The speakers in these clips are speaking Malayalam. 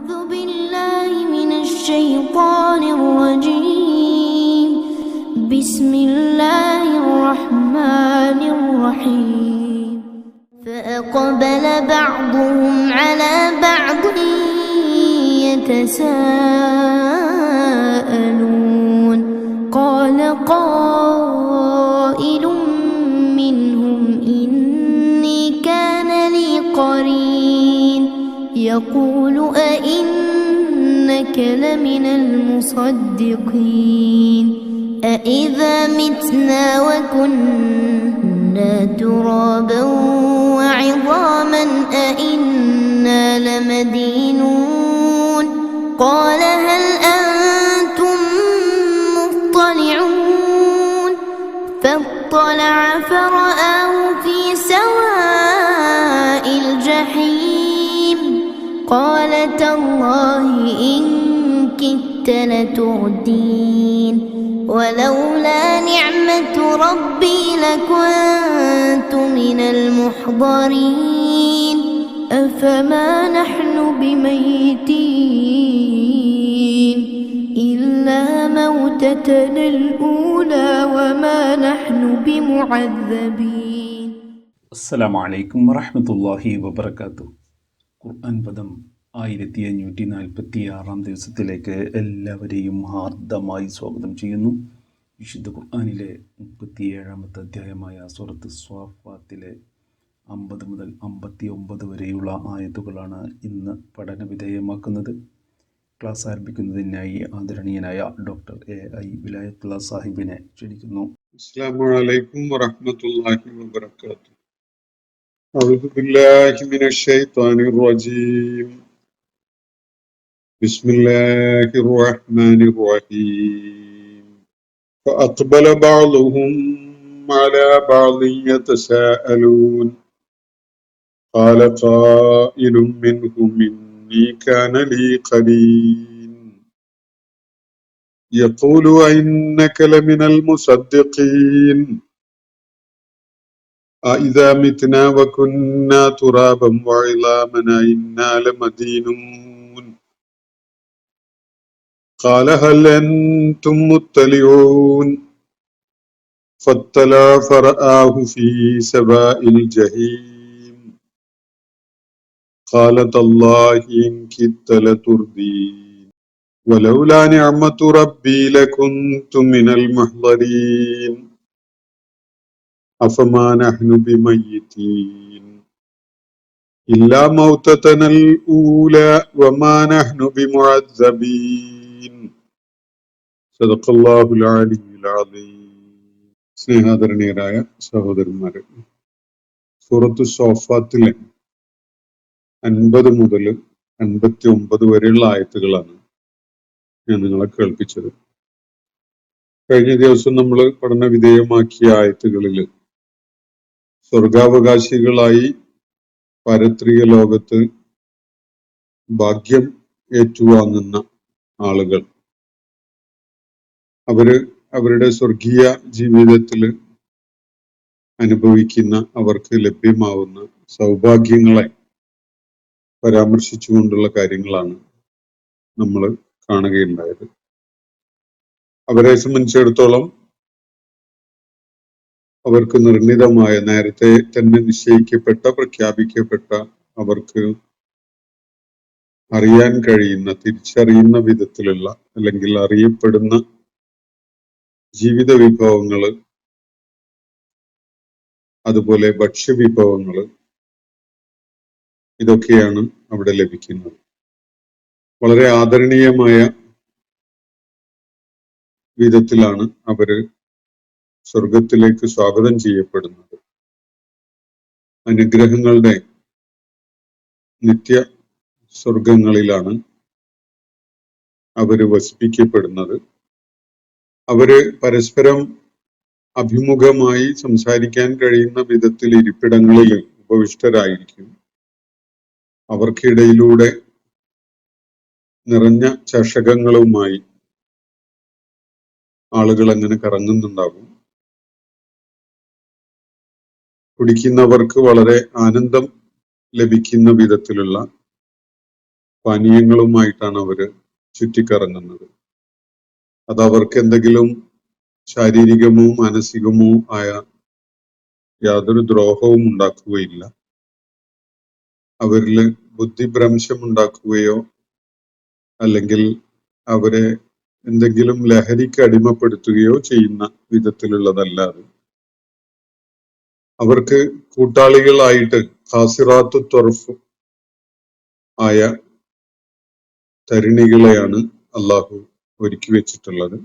أعوذ بالله من الشيطان الرجيم. بسم الله الرحمن الرحيم. فأقبل بعضهم على بعض يتساءلون قال قائل منهم إني كان لي قرين يقول أئنك لمن المصدقين أإذا متنا وكنا ترابا وعظاما أئنا لمدينون قال هل أنتم مطلعون فاطلع فرآه في سواء الجحيم قال تالله إن كدت لتردين ولولا نعمة ربي لكنت من المحضرين أفما نحن بميتين إلا موتتنا الأولى وما نحن بمعذبين. അസ്സലാമു അലൈക്കും വറഹ്മത്തുള്ളാഹി വബറകാതുഹു. ഖുർആൻ പദം 1546 ദിവസത്തിലേക്ക് എല്ലാവരെയും ഹാർദമായി സ്വാഗതം ചെയ്യുന്നു. വിശുദ്ധ ഖുർആനിലെ 37ാമത്തെ അധ്യായമായ സൂറത്ത് സ്വാഫാത്തിലെ 50 മുതൽ 59 വരെയുള്ള ആയത്തുകളാണ് ഇന്ന് പഠന വിധേയമാക്കുന്നത്. ക്ലാസ് ആരംഭിക്കുന്നതിനായി ആദരണീയനായ ഡോക്ടർ AI വിലായത്തുള്ള സാഹിബിനെ ക്ഷണിക്കുന്നു. അസ്സലാമു അലൈക്കും വറഹ്മത്തുള്ളാഹി വബറകാതുഹു. അഊദു ബില്ലാഹി മിനശ് ശൈത്വാനിർ റജീം. ബിസ്മില്ലാഹിർ റഹ്മാനിർ റഹീം. ഫഅഖ്ബല ബഅ്ദുഹും അലാ ബഅ്ദിൻ യതസാഅലൂൻ ഖാല ഖായിലും മിൻഹും ഇന്നി കാന ലീ ഖരീൻ يقول أئنك لمن المصدقين أإذا متنا وكنا ترابا وعظاما أئنا لمدينون قال هل أنتم مطلعون فاطلع فرآه في سواء الجحيم قال تالله إن كدت لتردين ولولا نعمة ربي لكنت من المحضرين أفما نحن بميتين إلا موتتنا الأولى وما نحن بمعذبين صدق الله العلي العظيم. സ്നേഹാദരണീയരായ സഹോദരന്മാരെ, സൂറത്ത് സോഫാത്തിലെ 50 മുതൽ 59 വരെയുള്ള ആയത്തുകളാണ് ഞാൻ നിങ്ങളെ കേൾപ്പിച്ചത്. കഴിഞ്ഞ ദിവസം നമ്മൾ പഠന വിധേയമാക്കിയ ആയത്തുകളിൽ സ്വർഗാവകാശികളായി പാരത്രിക ലോകത്ത് ഭാഗ്യം ഏറ്റുവാങ്ങുന്ന ആളുകൾ അവരുടെ സ്വർഗീയ ജീവിതത്തിൽ അനുഭവിക്കുന്ന അവർക്ക് ലഭ്യമാവുന്ന സൗഭാഗ്യങ്ങളെ പരാമർശിച്ചുകൊണ്ടുള്ള കാര്യങ്ങളാണ് നമ്മൾ കാണുകയുണ്ടായത്. അവരെ സംബന്ധിച്ചിടത്തോളം അവർക്ക് നിർണിതമായ, നേരത്തെ തന്നെ നിശ്ചയിക്കപ്പെട്ട, പ്രഖ്യാപിക്കപ്പെട്ട, അവർക്ക് അറിയാൻ കഴിയുന്ന, തിരിച്ചറിയുന്ന വിധത്തിലുള്ള അല്ലെങ്കിൽ അറിയപ്പെടുന്ന ജീവിത വിഭവങ്ങള്, അതുപോലെ ഭക്ഷ്യവിഭവങ്ങള്, ഇതൊക്കെയാണ് അവിടെ ലഭിക്കുന്നത്. വളരെ ആദരണീയമായ വിധത്തിലാണ് അവര് സ്വർഗത്തിലേക്ക് സ്വാഗതം ചെയ്യപ്പെടുന്നത്. അനുഗ്രഹങ്ങളുടെ നിത്യ സ്വർഗങ്ങളിലാണ് അവര് വസിപ്പിക്കപ്പെടുന്നത്. അവര് പരസ്പരം അഭിമുഖമായി സംസാരിക്കാൻ കഴിയുന്ന വിധത്തിൽ ഇരിപ്പിടങ്ങളിൽ ഉപവിഷ്ടരായിരിക്കും. അവർക്കിടയിലൂടെ നിറഞ്ഞ ചഷകങ്ങളുമായി ആളുകൾ അങ്ങനെ കറങ്ങുന്നുണ്ടാകും. കുടിക്കുന്നവർക്ക് വളരെ ആനന്ദം ലഭിക്കുന്ന വിധത്തിലുള്ള പാനീയങ്ങളുമായിട്ടാണ് അവര് ചുറ്റിക്കറങ്ങുന്നത്. അത് അവർക്ക് എന്തെങ്കിലും ശാരീരികമോ മാനസികമോ ആയ യാതൊരു ദ്രോഹവും ഉണ്ടാക്കുകയില്ല. അവരിൽ ബുദ്ധിഭ്രംശം ഉണ്ടാക്കുകയോ അല്ലെങ്കിൽ അവരെ എന്തെങ്കിലും ലഹരിക്ക് അടിമപ്പെടുത്തുകയോ ചെയ്യുന്ന വിധത്തിലുള്ളതല്ലാതെ അവർക്ക് കൂട്ടാളികളായിട്ട് ഖാസിറാത്തു ത്വർഫ് ആയ തരുണികളെയാണ് അള്ളാഹു ഒരുക്കി വെച്ചിട്ടുള്ളത്.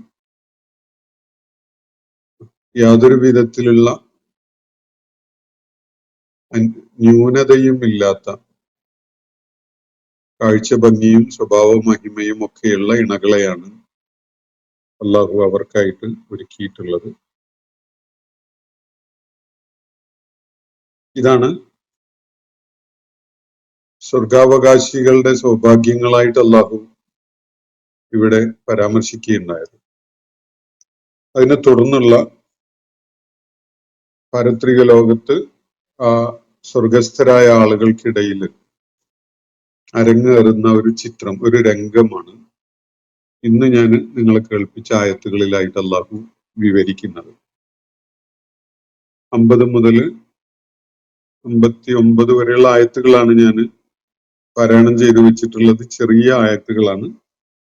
യാതൊരു വിധത്തിലുള്ള ന്യൂനതയും ഇല്ലാത്ത കാഴ്ച ഭംഗിയും സ്വഭാവ മഹിമയും ഒക്കെയുള്ള ഇണകളെയാണ് അള്ളാഹു അവർക്കായിട്ട് ഒരുക്കിയിട്ടുള്ളത്. ഇതാണ് സ്വർഗാവകാശികളുടെ സൗഭാഗ്യങ്ങളായിട്ട് അള്ളാഹു ഇവിടെ പരാമർശിക്കുകയുണ്ടായത്. അതിനെ തുടർന്നുള്ള പാരത്രിക ലോകത്ത് ആ സ്വർഗസ്ഥരായ ആളുകൾക്കിടയിൽ അരങ്ങേറുന്ന ഒരു ചിത്രം, ഒരു രംഗമാണ് ഇന്ന് ഞാൻ നിങ്ങളെ കേൾപ്പിച്ച ആയത്തുകളിലായിട്ട് അള്ളാഹു വിവരിക്കുന്നത്. 50 മുതൽ 59 വരെയുള്ള ആയത്തുകളാണ് ഞാൻ പാരായണം ചെയ്തു വെച്ചിട്ടുള്ളത്. ചെറിയ ആയത്തുകളാണ്,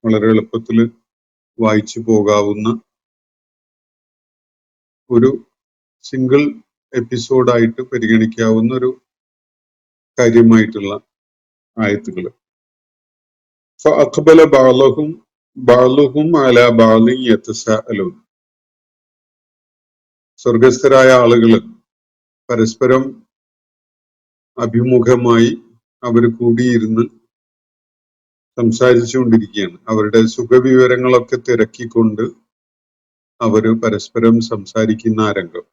വളരെ എളുപ്പത്തിൽ വായിച്ചു പോകാവുന്ന ഒരു സിംഗിൾ എപ്പിസോഡായിട്ട് പരിഗണിക്കാവുന്ന ഒരു കാര്യമായിട്ടുള്ള ആയത്തുകൾ. ഫഅഖ്ബല ബഅ്ളുഹും അലാ ബഅ്ളിൻ യതസാഅലൂൻ. സ്വർഗസ്ഥരായ ആളുകൾ പരസ്പരം അഭിമുഖമായി അവർ കൂടിയിരുന്ന് സംസാരിച്ചുകൊണ്ടിരിക്കുകയാണ്. അവരുടെ സുഖവിവരങ്ങളൊക്കെ തിരക്കിക്കൊണ്ട് അവര് പരസ്പരം സംസാരിക്കുന്ന ആ രംഗം.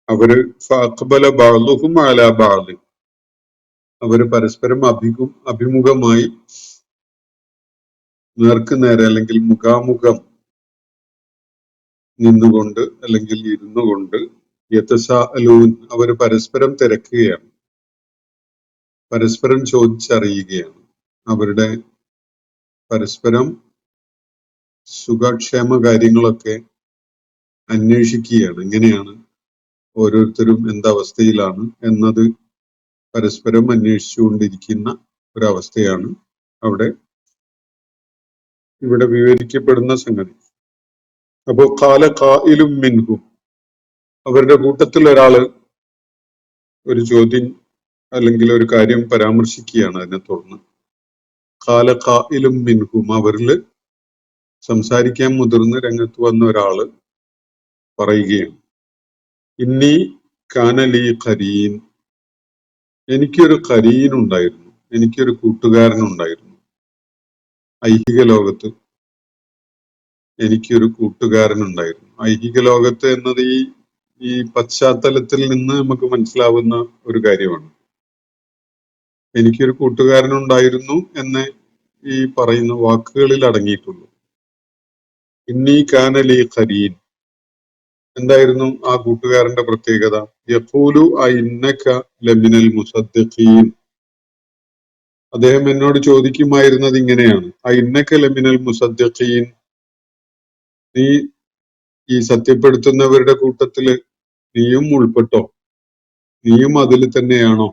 അവര് ഫഅഖ്ബല ബഅ്ളുഹും അലാ ബഅ്ളിൻ, അവര് പരസ്പരം അഭിമുഖമായി നേർക്കുനേരെ അല്ലെങ്കിൽ മുഖാമുഖം നിന്നുകൊണ്ട് അല്ലെങ്കിൽ ഇരുന്നു കൊണ്ട് യതസാഅലൂൻ, അവര് പരസ്പരം തിരക്കുകയാണ്, പരസ്പരം ചോദിച്ചറിയുകയാണ്, അവരുടെ പരസ്പരം സുഖക്ഷേമ കാര്യങ്ങളൊക്കെ അന്വേഷിക്കുകയാണ്. എങ്ങനെയാണ് ഓരോരുത്തരും എന്തവസ്ഥയിലാണ് എന്നത് പരസ്പരം അന്വേഷിച്ചുകൊണ്ടിരിക്കുന്ന ഒരവസ്ഥയാണ് ഇവിടെ വിവരിക്കപ്പെടുന്ന സംഗതി. അപ്പോ ഖാല ഖായിലും മിൻഹും, അവരുടെ കൂട്ടത്തിൽ ഒരാള് ഒരു ചോദ്യം അല്ലെങ്കിൽ ഒരു കാര്യം പരാമർശിക്കുകയാണ്. അതിനെ തുടർന്ന് ഖാല ഖായിലും മിൻഹും, അവരിൽ സംസാരിക്കാൻ മുതിർന്ന് രംഗത്ത് വന്ന ഒരാള് പറയുകയാണ്, ഇന്നി കാനലി ഖരീൻ, എനിക്കൊരു ഖരീൻ ഉണ്ടായിരുന്നു, എനിക്കൊരു കൂട്ടുകാരനുണ്ടായിരുന്നു. ഐഹിക ലോകത്ത് എനിക്കൊരു കൂട്ടുകാരനുണ്ടായിരുന്നു. ഐഹിക ലോകത്ത് എന്നത് ഈ പശ്ചാത്തലത്തിൽ നിന്ന് നമുക്ക് മനസ്സിലാവുന്ന ഒരു കാര്യമാണ്. എനിക്കൊരു കൂട്ടുകാരനുണ്ടായിരുന്നു എന്ന് ഈ പറയുന്ന വാക്കുകളിൽ അടങ്ങിയിട്ടുള്ളൂ. ഇന്നി കാനലി ഖരീൻ, എന്തായിരുന്നു ആ കൂട്ടുകാരന്റെ പ്രത്യേകത? യഖൂലു അഇന്നക ലമിനൽ മുസദ്ദിഖീൻ, അദ്ദേഹം എന്നോട് ചോദിക്കുമായിരുന്നത് ഇങ്ങനെയാണ്, അഇന്നക ലമിനൽ മുസദ്ദിഖീൻ, നീ ഈ സത്യപ്പെടുത്തുന്നവരുടെ കൂട്ടത്തില് നീയും ഉൾപ്പെട്ടോ? നീയും അതിൽ തന്നെയാണോ?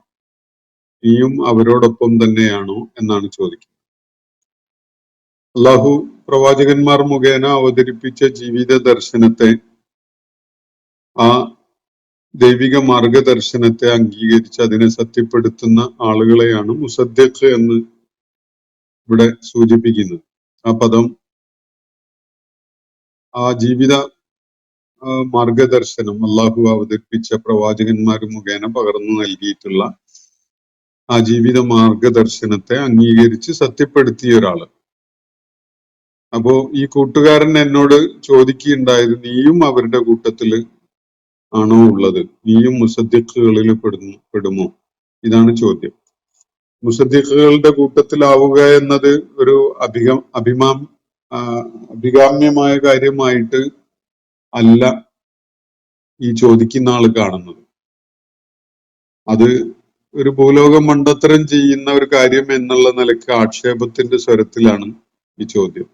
നീയും അവരോടൊപ്പം തന്നെയാണോ എന്നാണ് ചോദിക്കുന്നത്. അള്ളാഹു പ്രവാചകന്മാർ മുഖേന അവതരിപ്പിച്ച ജീവിത ദർശനത്തെ, ആ ദൈവിക മാർഗദർശനത്തെ അംഗീകരിച്ച് അതിനെ സത്യപ്പെടുത്തുന്ന ആളുകളെയാണ് മുസദ്ദിഖ് എന്ന് ഇവിടെ സൂചിപ്പിക്കുന്നത്. ആ പദം ആ ജീവിത മാർഗദർശനം അള്ളാഹു അവതരിപ്പിച്ച പ്രവാചകന്മാർ മുഖേന പകർന്നു നൽകിയിട്ടുള്ള ആ ജീവിത മാർഗദർശനത്തെ അംഗീകരിച്ച് സത്യപ്പെടുത്തിയ ഒരാള്. അപ്പോ ഈ കൂട്ടുകാരൻ എന്നോട് ചോദിക്കുകയുണ്ടായത്, നീയും അവരുടെ കൂട്ടത്തില് ആണോ ഉള്ളത്? നീയും മുസദ്ദിഖുകളിൽ പെടുമോ? ഇതാണ് ചോദ്യം. മുസദ്ദിഖുകളുടെ കൂട്ടത്തിലാവുക എന്നത് ഒരു അഭികാമ്യമായ കാര്യമായിട്ട് അല്ല ഈ ചോദിക്കുന്ന ആള് കാണുന്നത്. അത് ഒരു ഭൂലോക മണ്ടത്തരം ചെയ്യുന്ന ഒരു കാര്യം എന്നുള്ള നിലയ്ക്ക് ആക്ഷേപത്തിന്റെ സ്വരത്തിലാണ് ഈ ചോദ്യം.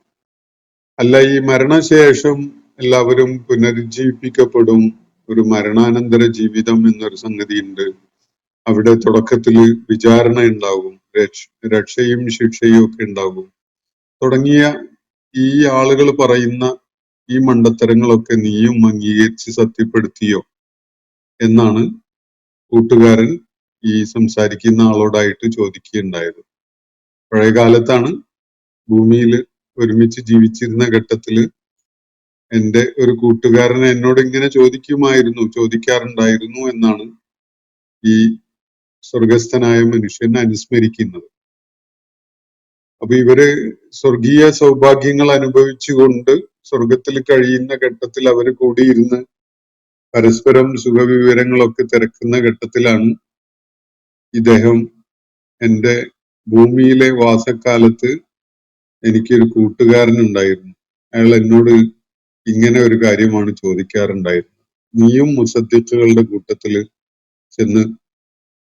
അല്ല, ഈ മരണശേഷം എല്ലാവരും പുനരുജ്ജീവിപ്പിക്കപ്പെടും, ഒരു മരണാനന്തര ജീവിതം എന്നൊരു സംഗതിയുണ്ട്, അവിടെ തുടക്കത്തില് വിചാരണ ഉണ്ടാകും, രക്ഷയും ശിക്ഷയും ഒക്കെ ഉണ്ടാകും തുടങ്ങിയ ഈ ആളുകൾ പറയുന്ന ഈ മണ്ടത്തരങ്ങളൊക്കെ നീയും അംഗീകരിച്ച് സത്യപ്പെടുത്തിയോ എന്നാണ് കൂട്ടുകാരൻ ഈ സംസാരിക്കുന്ന ആളോടായിട്ട് ചോദിക്കുകയുണ്ടായത്. പഴയ കാലത്താണ്, ഭൂമിയിൽ ഒരുമിച്ച് ജീവിച്ചിരുന്ന ഘട്ടത്തില് എൻ്റെ ഒരു കൂട്ടുകാരൻ എന്നോട് ഇങ്ങനെ ചോദിക്കാറുണ്ടായിരുന്നു എന്നാണ് ഈ സ്വർഗസ്ഥനായ മനുഷ്യൻ അനുസ്മരിക്കുന്നത്. അപ്പൊ ഇവര് സ്വർഗീയ സൗഭാഗ്യങ്ങൾ അനുഭവിച്ചുകൊണ്ട് സ്വർഗത്തിൽ കഴിയുന്ന ഘട്ടത്തിൽ അവര് കൂടിയിരുന്ന് പരസ്പരം സുഖവിവരങ്ങളൊക്കെ തിരക്കുന്ന ഘട്ടത്തിലാണ് ഇദ്ദേഹം എൻ്റെ ഭൂമിയിലെ വാസക്കാലത്ത് എനിക്കൊരു കൂട്ടുകാരൻ ഉണ്ടായിരുന്നു, അയാൾ എന്നോട് ഇങ്ങനെ ഒരു കാര്യമാണ് ചോദിക്കാറുണ്ടായിരുന്നത്, നീയും മുസദ്ദിഖുകളുടെ കൂട്ടത്തില് ചെന്ന്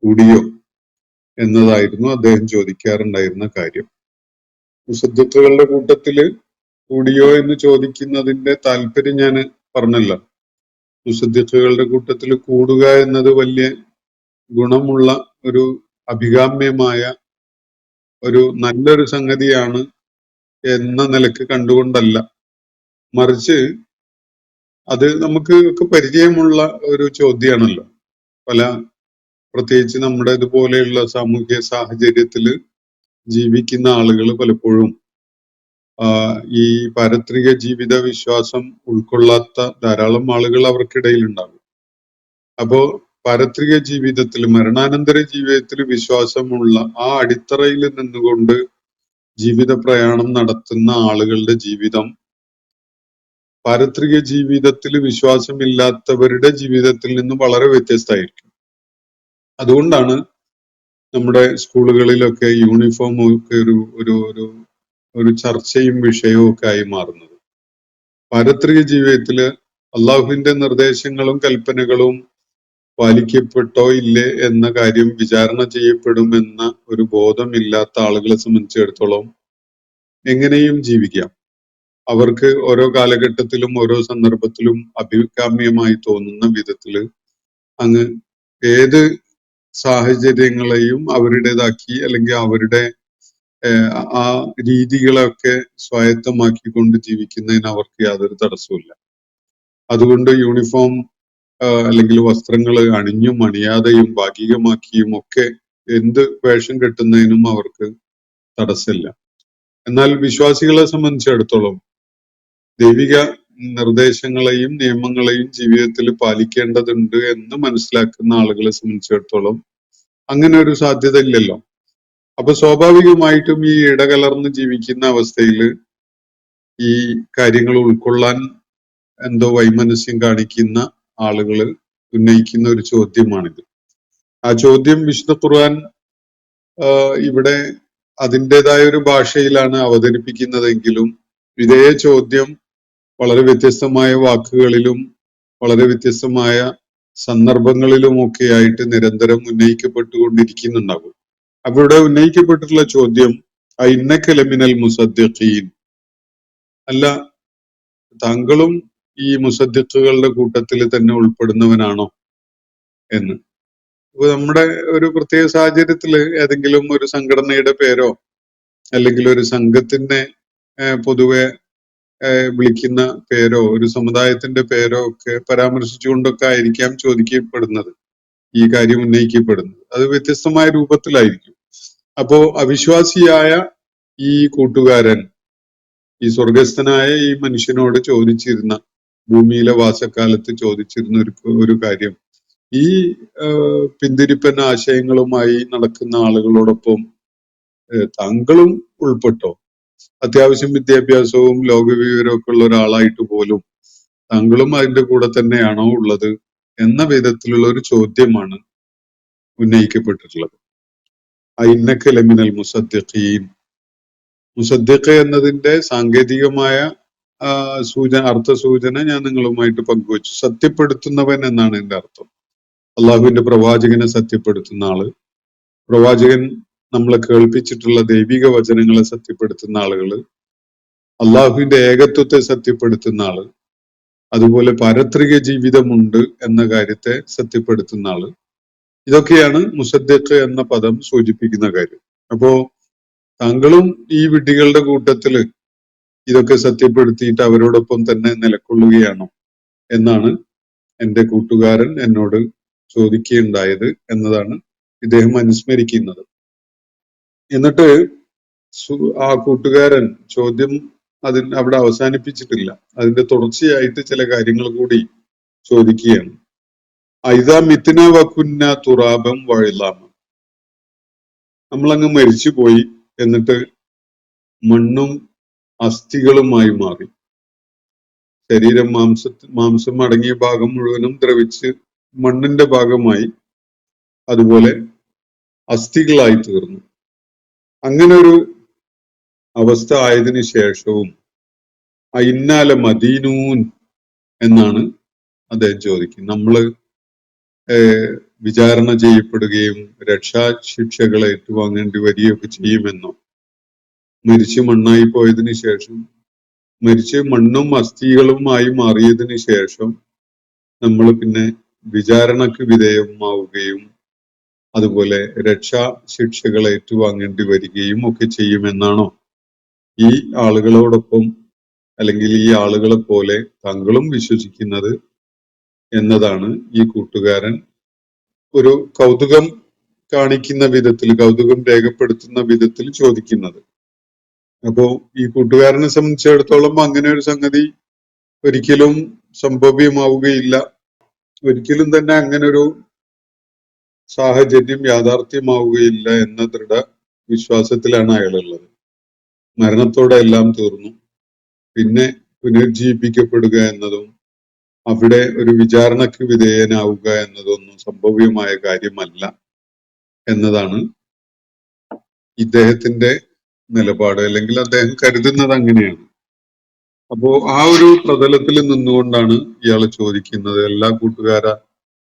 കൂടിയോ എന്നതായിരുന്നു അദ്ദേഹം ചോദിക്കാറുണ്ടായിരുന്ന കാര്യം. മുസദ്ദിഖുകളുടെ കൂട്ടത്തില് കൂടിയോ എന്ന് ചോദിക്കുന്നതിന്റെ താല്പര്യം ഞാൻ പറഞ്ഞല്ലോ. മുസദ്ദിഖുകളുടെ കൂട്ടത്തിൽ കൂടുക എന്നത് വലിയ ഗുണമുള്ള ഒരു അഭികാമ്യമായ ഒരു നല്ലൊരു സംഗതിയാണ് എന്ന നിലക്ക് കണ്ടുകൊണ്ടല്ല, മറിച്ച് അത് നമുക്ക് ഒക്കെ പരിചയമുള്ള ഒരു ചോദ്യമാണല്ലോ. പ്രത്യേകിച്ച് നമ്മുടെ ഇതുപോലെയുള്ള സാമൂഹ്യ സാഹചര്യത്തില് ജീവിക്കുന്ന ആളുകൾ പലപ്പോഴും ഈ പാരത്രിക ജീവിത വിശ്വാസം ഉൾക്കൊള്ളാത്ത ധാരാളം ആളുകൾ അവർക്കിടയിൽ ഉണ്ടാകും. അപ്പോ പാരത്രിക ജീവിതത്തിൽ, മരണാനന്തര ജീവിതത്തിൽ വിശ്വാസമുള്ള ആ അടിത്തറയിൽ നിന്നുകൊണ്ട് ജീവിത പ്രയാണം നടത്തുന്ന ആളുകളുടെ ജീവിതം പാരത്രിക ജീവിതത്തിൽ വിശ്വാസമില്ലാത്തവരുടെ ജീവിതത്തിൽ നിന്ന് വളരെ വ്യത്യസ്തമായിരിക്കും. അതുകൊണ്ടാണ് നമ്മുടെ സ്കൂളുകളിലൊക്കെ യൂണിഫോം ഒക്കെ ഒരു ചർച്ചയും വിഷയവും ഒക്കെ ആയി മാറുന്നത്. പാരത്രിക ജീവിതത്തില് അള്ളാഹുവിന്റെ നിർദ്ദേശങ്ങളും കൽപ്പനകളും പാലിക്കപ്പെട്ടോ ഇല്ലേ എന്ന കാര്യം വിചാരണ ചെയ്യപ്പെടുമെന്ന ഒരു ബോധമില്ലാത്ത ആളുകളെ സംബന്ധിച്ചിടത്തോളം എങ്ങനെയും ജീവിക്കാം. അവർക്ക് ഓരോ കാലഘട്ടത്തിലും ഓരോ സന്ദർഭത്തിലും അഭികാമ്യമായി തോന്നുന്ന വിധത്തില് അങ്ങ് ഏത് സാഹചര്യങ്ങളെയും അവരുടേതാക്കി അല്ലെങ്കിൽ അവരുടെ ആ രീതികളൊക്കെ സ്വായത്തമാക്കിക്കൊണ്ട് ജീവിക്കുന്നതിന് അവർക്ക് യാതൊരു തടസ്സവുമില്ല. അതുകൊണ്ട് യൂണിഫോം അല്ലെങ്കിൽ വസ്ത്രങ്ങൾ അണിഞ്ഞും അണിയാതെയും ഭാഗികമാക്കിയും ഒക്കെ എന്ത് വേഷം കെട്ടുന്നതിനും അവർക്ക് തടസ്സമില്ല. എന്നാൽ വിശ്വാസികളെ സംബന്ധിച്ചിടത്തോളം ദൈവിക നിർദ്ദേശങ്ങളെയും നിയമങ്ങളെയും ജീവിതത്തിൽ പാലിക്കേണ്ടതുണ്ട് എന്ന് മനസ്സിലാക്കുന്ന ആളുകളെ സംബന്ധിച്ചിടത്തോളം അങ്ങനെ ഒരു സാധ്യത ഇല്ലല്ലോ. അപ്പൊ സ്വാഭാവികമായിട്ടും ഈ ഇടകലർന്ന് ജീവിക്കുന്ന അവസ്ഥയിൽ ഈ കാര്യങ്ങൾ ഉൾക്കൊള്ളാൻ എന്തോ വൈമനസ്യം കാണിക്കുന്ന ആളുകൾ ഉന്നയിക്കുന്ന ഒരു ചോദ്യമാണിത്. ആ ചോദ്യം വിശുദ്ധ ഖുർആൻ ഇവിടെ അതിൻ്റെതായ ഒരു ഭാഷയിലാണ് അവതരിപ്പിക്കുന്നതെങ്കിലും ഇതേ ചോദ്യം വളരെ വ്യത്യസ്തമായ വാക്കുകളിലും വളരെ വ്യത്യസ്തമായ സന്ദർഭങ്ങളിലുമൊക്കെ ആയിട്ട് നിരന്തരം ഉന്നയിക്കപ്പെട്ടുകൊണ്ടിരിക്കുന്നുണ്ടാകും. അപ്പൊ ഇവിടെ ഉന്നയിക്കപ്പെട്ടിട്ടുള്ള ചോദ്യം ഇന്നക ലമിനൽ മുസദ്ദിഖീൻ, അല്ല താങ്കളും ഈ മുസദ്ദിഖുകളുടെ കൂട്ടത്തിൽ തന്നെ ഉൾപ്പെടുന്നവനാണോ എന്ന്. അപ്പൊ നമ്മുടെ ഒരു പ്രത്യേക സാഹചര്യത്തില് ഏതെങ്കിലും ഒരു സംഘടനയുടെ പേരോ അല്ലെങ്കിൽ ഒരു സംഘത്തിനെ പൊതുവെ വിളിക്കുന്ന പേരോ ഒരു സമുദായത്തിന്റെ പേരോ ഒക്കെ പരാമർശിച്ചുകൊണ്ടൊക്കെ ആയിരിക്കാം ചോദിക്കപ്പെടുന്നത്, ഈ കാര്യം ഉന്നയിക്കപ്പെടുന്നത്. അത് വ്യത്യസ്തമായ രൂപത്തിലായിരിക്കും. അപ്പോ അവിശ്വാസിയായ ഈ കൂട്ടുകാരൻ ഈ സ്വർഗസ്ഥനായ ഈ മനുഷ്യനോട് ചോദിച്ചിരുന്ന, ഭൂമിയിലെ വാസക്കാലത്ത് ചോദിച്ചിരുന്ന ഒരു കാര്യം, ഈ പിന്തിരിപ്പൻ ആശയങ്ങളുമായി നടക്കുന്ന ആളുകളോടൊപ്പം താങ്കളും ഉൾപ്പെട്ടോ? അത്യാവശ്യം വിദ്യാഭ്യാസവും ലോകവിവരവും ഒക്കെ ഉള്ള ഒരാളായിട്ട് പോലും താങ്കളും അതിന്റെ കൂടെ തന്നെയാണോ ഉള്ളത് എന്ന വിധത്തിലുള്ള ഒരു ചോദ്യമാണ് ഉന്നയിക്കപ്പെട്ടിട്ടുള്ളത്. ഇന്നക ലമിനൽ മുസദ്ദിഖീൻ. മുസദ്ദിഖ എന്നതിന്റെ സാങ്കേതികമായ അർത്ഥ സൂചന ഞാൻ നിങ്ങളുമായിട്ട് പങ്കുവച്ചു. സത്യപ്പെടുത്തുന്നവൻ എന്നാണ് എന്റെ അർത്ഥം. അള്ളാഹുവിന്റെ പ്രവാചകനെ സത്യപ്പെടുത്തുന്ന ആള്, പ്രവാചകൻ നമ്മളെ കേൾപ്പിച്ചിട്ടുള്ള ദൈവിക വചനങ്ങളെ സത്യപ്പെടുത്തുന്ന ആളുകള്, അള്ളാഹുവിന്റെ ഏകത്വത്തെ സത്യപ്പെടുത്തുന്ന ആള്, അതുപോലെ പാരത്രിക ജീവിതമുണ്ട് എന്ന കാര്യത്തെ സത്യപ്പെടുത്തുന്ന ആള്, ഇതൊക്കെയാണ് മുസദ്ദിഖ് എന്ന പദം സൂചിപ്പിക്കുന്ന കാര്യം. അപ്പോ താങ്കളും ഈ വിഡ്ഢികളുടെ കൂട്ടത്തില് ഇതൊക്കെ സത്യപ്പെടുത്തിയിട്ട് അവരോടൊപ്പം തന്നെ നിലകൊള്ളുകയാണോ എന്നാണ് എന്റെ കൂട്ടുകാരൻ എന്നോട് ചോദിക്കുകയുണ്ടായത് എന്നതാണ് ഇദ്ദേഹം അനുസ്മരിക്കുന്നത്. എന്നിട്ട് ആ കൂട്ടുകാരൻ ചോദ്യം അവിടെ അവസാനിപ്പിച്ചിട്ടില്ല. അതിന്റെ തുടർച്ചയായിട്ട് ചില കാര്യങ്ങൾ കൂടി ചോദിക്കുകയാണ്. ഐദാ മിത്ന വകുന്ന തുറാബം വഴിലാമ, നമ്മളങ്ങ് മരിച്ചുപോയി, എന്നിട്ട് മണ്ണും അസ്ഥികളുമായി മാറി, ശരീരം മാംസം അടങ്ങിയ ഭാഗം മുഴുവനും ദ്രവിച്ച് മണ്ണിന്റെ ഭാഗമായി, അതുപോലെ അസ്ഥികളായി തീർന്നു. അങ്ങനെ ഒരു അവസ്ഥ ആയതിനു ശേഷവും ഇന്നാല മദീനൂൻ എന്നാണ് അദ്ദേഹം ചോദിക്കുന്നത്. നമ്മള് വിചാരണ ചെയ്യപ്പെടുകയും രക്ഷാശിക്ഷകൾ ഏറ്റുവാങ്ങേണ്ടി വരികയൊക്കെ ചെയ്യുമെന്നോ, മരിച്ചു മണ്ണായി പോയതിനു ശേഷം, മരിച്ച് മണ്ണും അസ്ഥികളുമായി മാറിയതിനു ശേഷം നമ്മൾ പിന്നെ വിചാരണക്ക് വിധേയമാവുകയും അതുപോലെ രക്ഷാശിക്ഷകൾ ഏറ്റുവാങ്ങേണ്ടി വരികയും ഒക്കെ ചെയ്യുമെന്നാണോ ഈ ആളുകളോടൊപ്പം അല്ലെങ്കിൽ ഈ ആളുകളെ പോലെ താങ്കളും വിശ്വസിക്കുന്നത് എന്നതാണ് ഈ കൂട്ടുകാരൻ ഒരു കൗതുകം കാണിക്കുന്ന വിധത്തിൽ, കൗതുകം രേഖപ്പെടുത്തുന്ന വിധത്തിൽ ചോദിക്കുന്നത്. അപ്പോ ഈ കൂട്ടുകാരനെ സംബന്ധിച്ചിടത്തോളം അങ്ങനെ ഒരു സംഗതി ഒരിക്കലും സംഭവ്യമാവുകയില്ല, ഒരിക്കലും തന്നെ അങ്ങനെ ഒരു സാഹചര്യം യാഥാർത്ഥ്യമാവുകയില്ല എന്ന ദൃഢ വിശ്വാസത്തിലാണ് അയാളുള്ളത്. മരണത്തോടെ എല്ലാം തീർന്നു, പിന്നെ പുനർജീവിപ്പിക്കപ്പെടുക എന്നതും അവിടെ ഒരു വിചാരണക്ക് വിധേയനാവുക എന്നതൊന്നും സംഭവ്യമായ കാര്യമല്ല എന്നതാണ് ഇദ്ദേഹത്തിന്റെ നിലപാട്, അല്ലെങ്കിൽ അദ്ദേഹം കരുതുന്നത് അങ്ങനെയാണ്. അപ്പോ ആ ഒരു പ്രതലത്തിൽ നിന്നുകൊണ്ടാണ് ഇയാൾ ചോദിക്കുന്നത്, എല്ലാ കൂട്ടുകാര,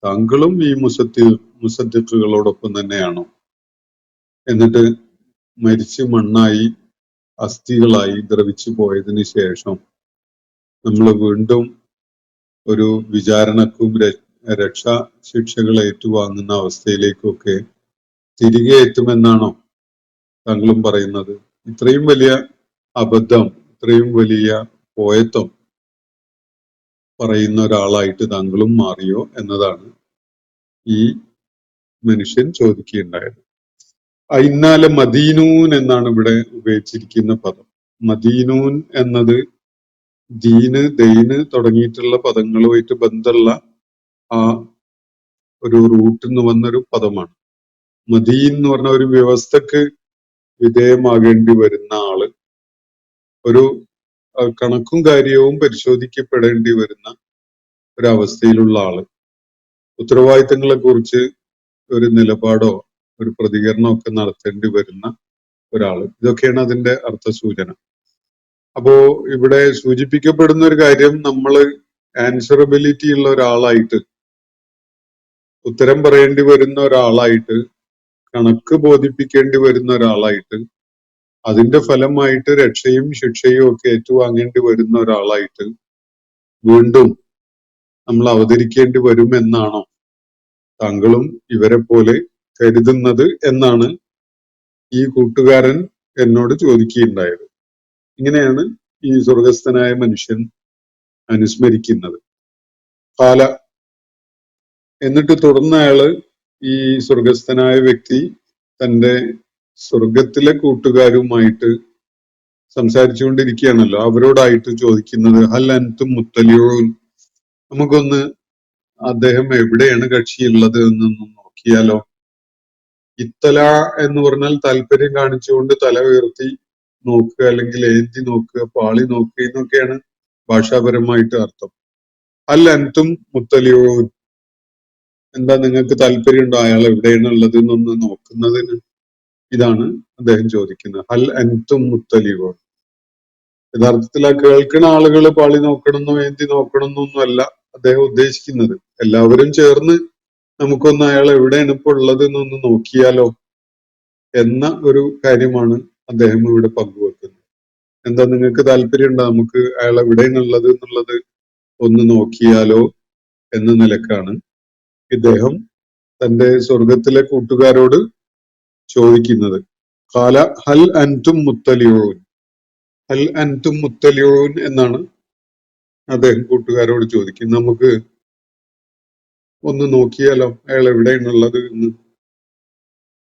താങ്കളും ഈ മുസദ്ദിഖുകളോടൊപ്പം തന്നെയാണോ? എന്നിട്ട് മരിച്ച് മണ്ണായി അസ്ഥികളായി ദ്രവിച്ചു പോയതിനു ശേഷം നമ്മൾ വീണ്ടും ഒരു വിചാരണക്കും രക്ഷാശിക്ഷകൾ ഏറ്റുവാങ്ങുന്ന അവസ്ഥയിലേക്കൊക്കെ തിരികെ എത്തുമെന്നാണോ താങ്കളും പറയുന്നത്? ഇത്രയും വലിയ അബദ്ധം, ഇത്രയും വലിയ പോയത്വം പറയുന്ന ഒരാളായിട്ട് താങ്കളും മാറിയോ എന്നതാണ് ഈ മനുഷ്യൻ ചോദിക്കുകയുണ്ടായത്. ഇന്നാല മദീനൂൻ എന്നാണ് ഇവിടെ ഉപയോഗിച്ചിരിക്കുന്ന പദം. മദീനൂൻ എന്നത് ദീന്, ദൈന് തുടങ്ങിയിട്ടുള്ള പദങ്ങളുമായിട്ട് ബന്ധമുള്ള ആ ഒരു റൂട്ടിൽ നിന്ന് വന്നൊരു പദമാണ്. മദീൻ എന്ന് പറഞ്ഞ ഒരു വ്യവസ്ഥക്ക് വിധേയമാകേണ്ടി വരുന്ന ആള്, ഒരു കണക്കും കാര്യവും പരിശോധിക്കപ്പെടേണ്ടി വരുന്ന ഒരവസ്ഥയിലുള്ള ആള്, ഉത്തരവാദിത്തങ്ങളെ കുറിച്ച് ഒരു നിലപാടോ ഒരു പ്രതികരണമോ ഒക്കെ നടത്തേണ്ടി വരുന്ന ഒരാള്, ഇതൊക്കെയാണ് അതിന്റെ അർത്ഥസൂചന. അപ്പോ ഇവിടെ സൂചിപ്പിക്കപ്പെടുന്ന ഒരു കാര്യം, നമ്മള് ആൻസറബിലിറ്റി ഉള്ള ഒരാളായിട്ട്, ഉത്തരം പറയേണ്ടി വരുന്ന ഒരാളായിട്ട്, കണക്ക് ബോധിപ്പിക്കേണ്ടി വരുന്ന ഒരാളായിട്ട്, അതിന്റെ ഫലമായിട്ട് രക്ഷയും ശിക്ഷയും ഒക്കെ ഏറ്റുവാങ്ങേണ്ടി വരുന്ന ഒരാളായിട്ട് വീണ്ടും നമ്മൾ അവതരിക്കേണ്ടി വരുമെന്നാണോ താങ്കളും ഇവരെ പോലെ കരുതുന്നത് എന്നാണ് ഈ കൂട്ടുകാരൻ എന്നോട് ചോദിക്കുകയുണ്ടായത്. ഇങ്ങനെയാണ് ഈ സ്വർഗസ്ഥനായ മനുഷ്യൻ അനുസ്മരിക്കുന്നത്. കാല, എന്നിട്ട് തുടർന്ന് അയാള്, ഈ സ്വർഗസ്ഥനായ വ്യക്തി തന്റെ സ്വർഗത്തിലെ കൂട്ടുകാരുമായിട്ട് സംസാരിച്ചുകൊണ്ടിരിക്കുകയാണല്ലോ, അവരോടായിട്ട് ചോദിക്കുന്നത്, ഹൽ അൻതും മുത്തലിഊൻ, നമുക്കൊന്ന് അദ്ദേഹം എവിടെയാണ് കക്ഷിയുള്ളത് എന്നൊന്ന് നോക്കിയാലോ. ഇത്തല എന്ന് പറഞ്ഞാൽ താല്പര്യം കാണിച്ചുകൊണ്ട് തല ഉയർത്തി നോക്കുക, അല്ലെങ്കിൽ ഏന്തി നോക്കുക, പാളി നോക്കുക എന്നൊക്കെയാണ് ഭാഷാപരമായിട്ട് അർത്ഥം. അൽ അൻതും മുത്തലിഊൻ, എന്താ നിങ്ങൾക്ക് താല്പര്യമുണ്ടോ അയാൾ എവിടെയാണ് ഉള്ളത് എന്നൊന്ന് നോക്കുന്നതിന്? ഇതാണ് അദ്ദേഹം ചോദിക്കുന്നത്, അൽ അൻതും മുത്തലിഊൻ. യഥാർത്ഥത്തിൽ ആ കേൾക്കുന്ന ആളുകൾ പാളി നോക്കണമെന്നോ ഏന്തി നോക്കണമെന്നൊന്നും അല്ല അദ്ദേഹം ഉദ്ദേശിക്കുന്നത്. എല്ലാവരും ചേർന്ന് നമുക്കൊന്ന് അയാൾ എവിടെയാണ് ഇപ്പോൾ ഉള്ളത് എന്നൊന്ന് നോക്കിയാലോ എന്ന ഒരു കാര്യമാണ് അദ്ദേഹം ഇവിടെ പങ്കുവെക്കുന്നത്. എന്താ നിങ്ങൾക്ക് താല്പര്യമുണ്ടോ നമുക്ക് അയാൾ എവിടെയാണുള്ളത് എന്നുള്ളത് ഒന്ന് നോക്കിയാലോ എന്ന നിലക്കാണ് ഇദ്ദേഹം തന്റെ സ്വർഗത്തിലെ കൂട്ടുകാരോട് ചോദിക്കുന്നത്. ഖാല ഹൽ അൻതും മുത്തലിഊൻ, ഹൽ അൻതും മുത്തലിഊൻ എന്നാണ് അദ്ദേഹം കൂട്ടുകാരോട് ചോദിക്കുന്നത്. നമുക്ക് ഒന്ന് നോക്കിയാലോ അയാൾ എവിടെയാണുള്ളത് എന്ന്.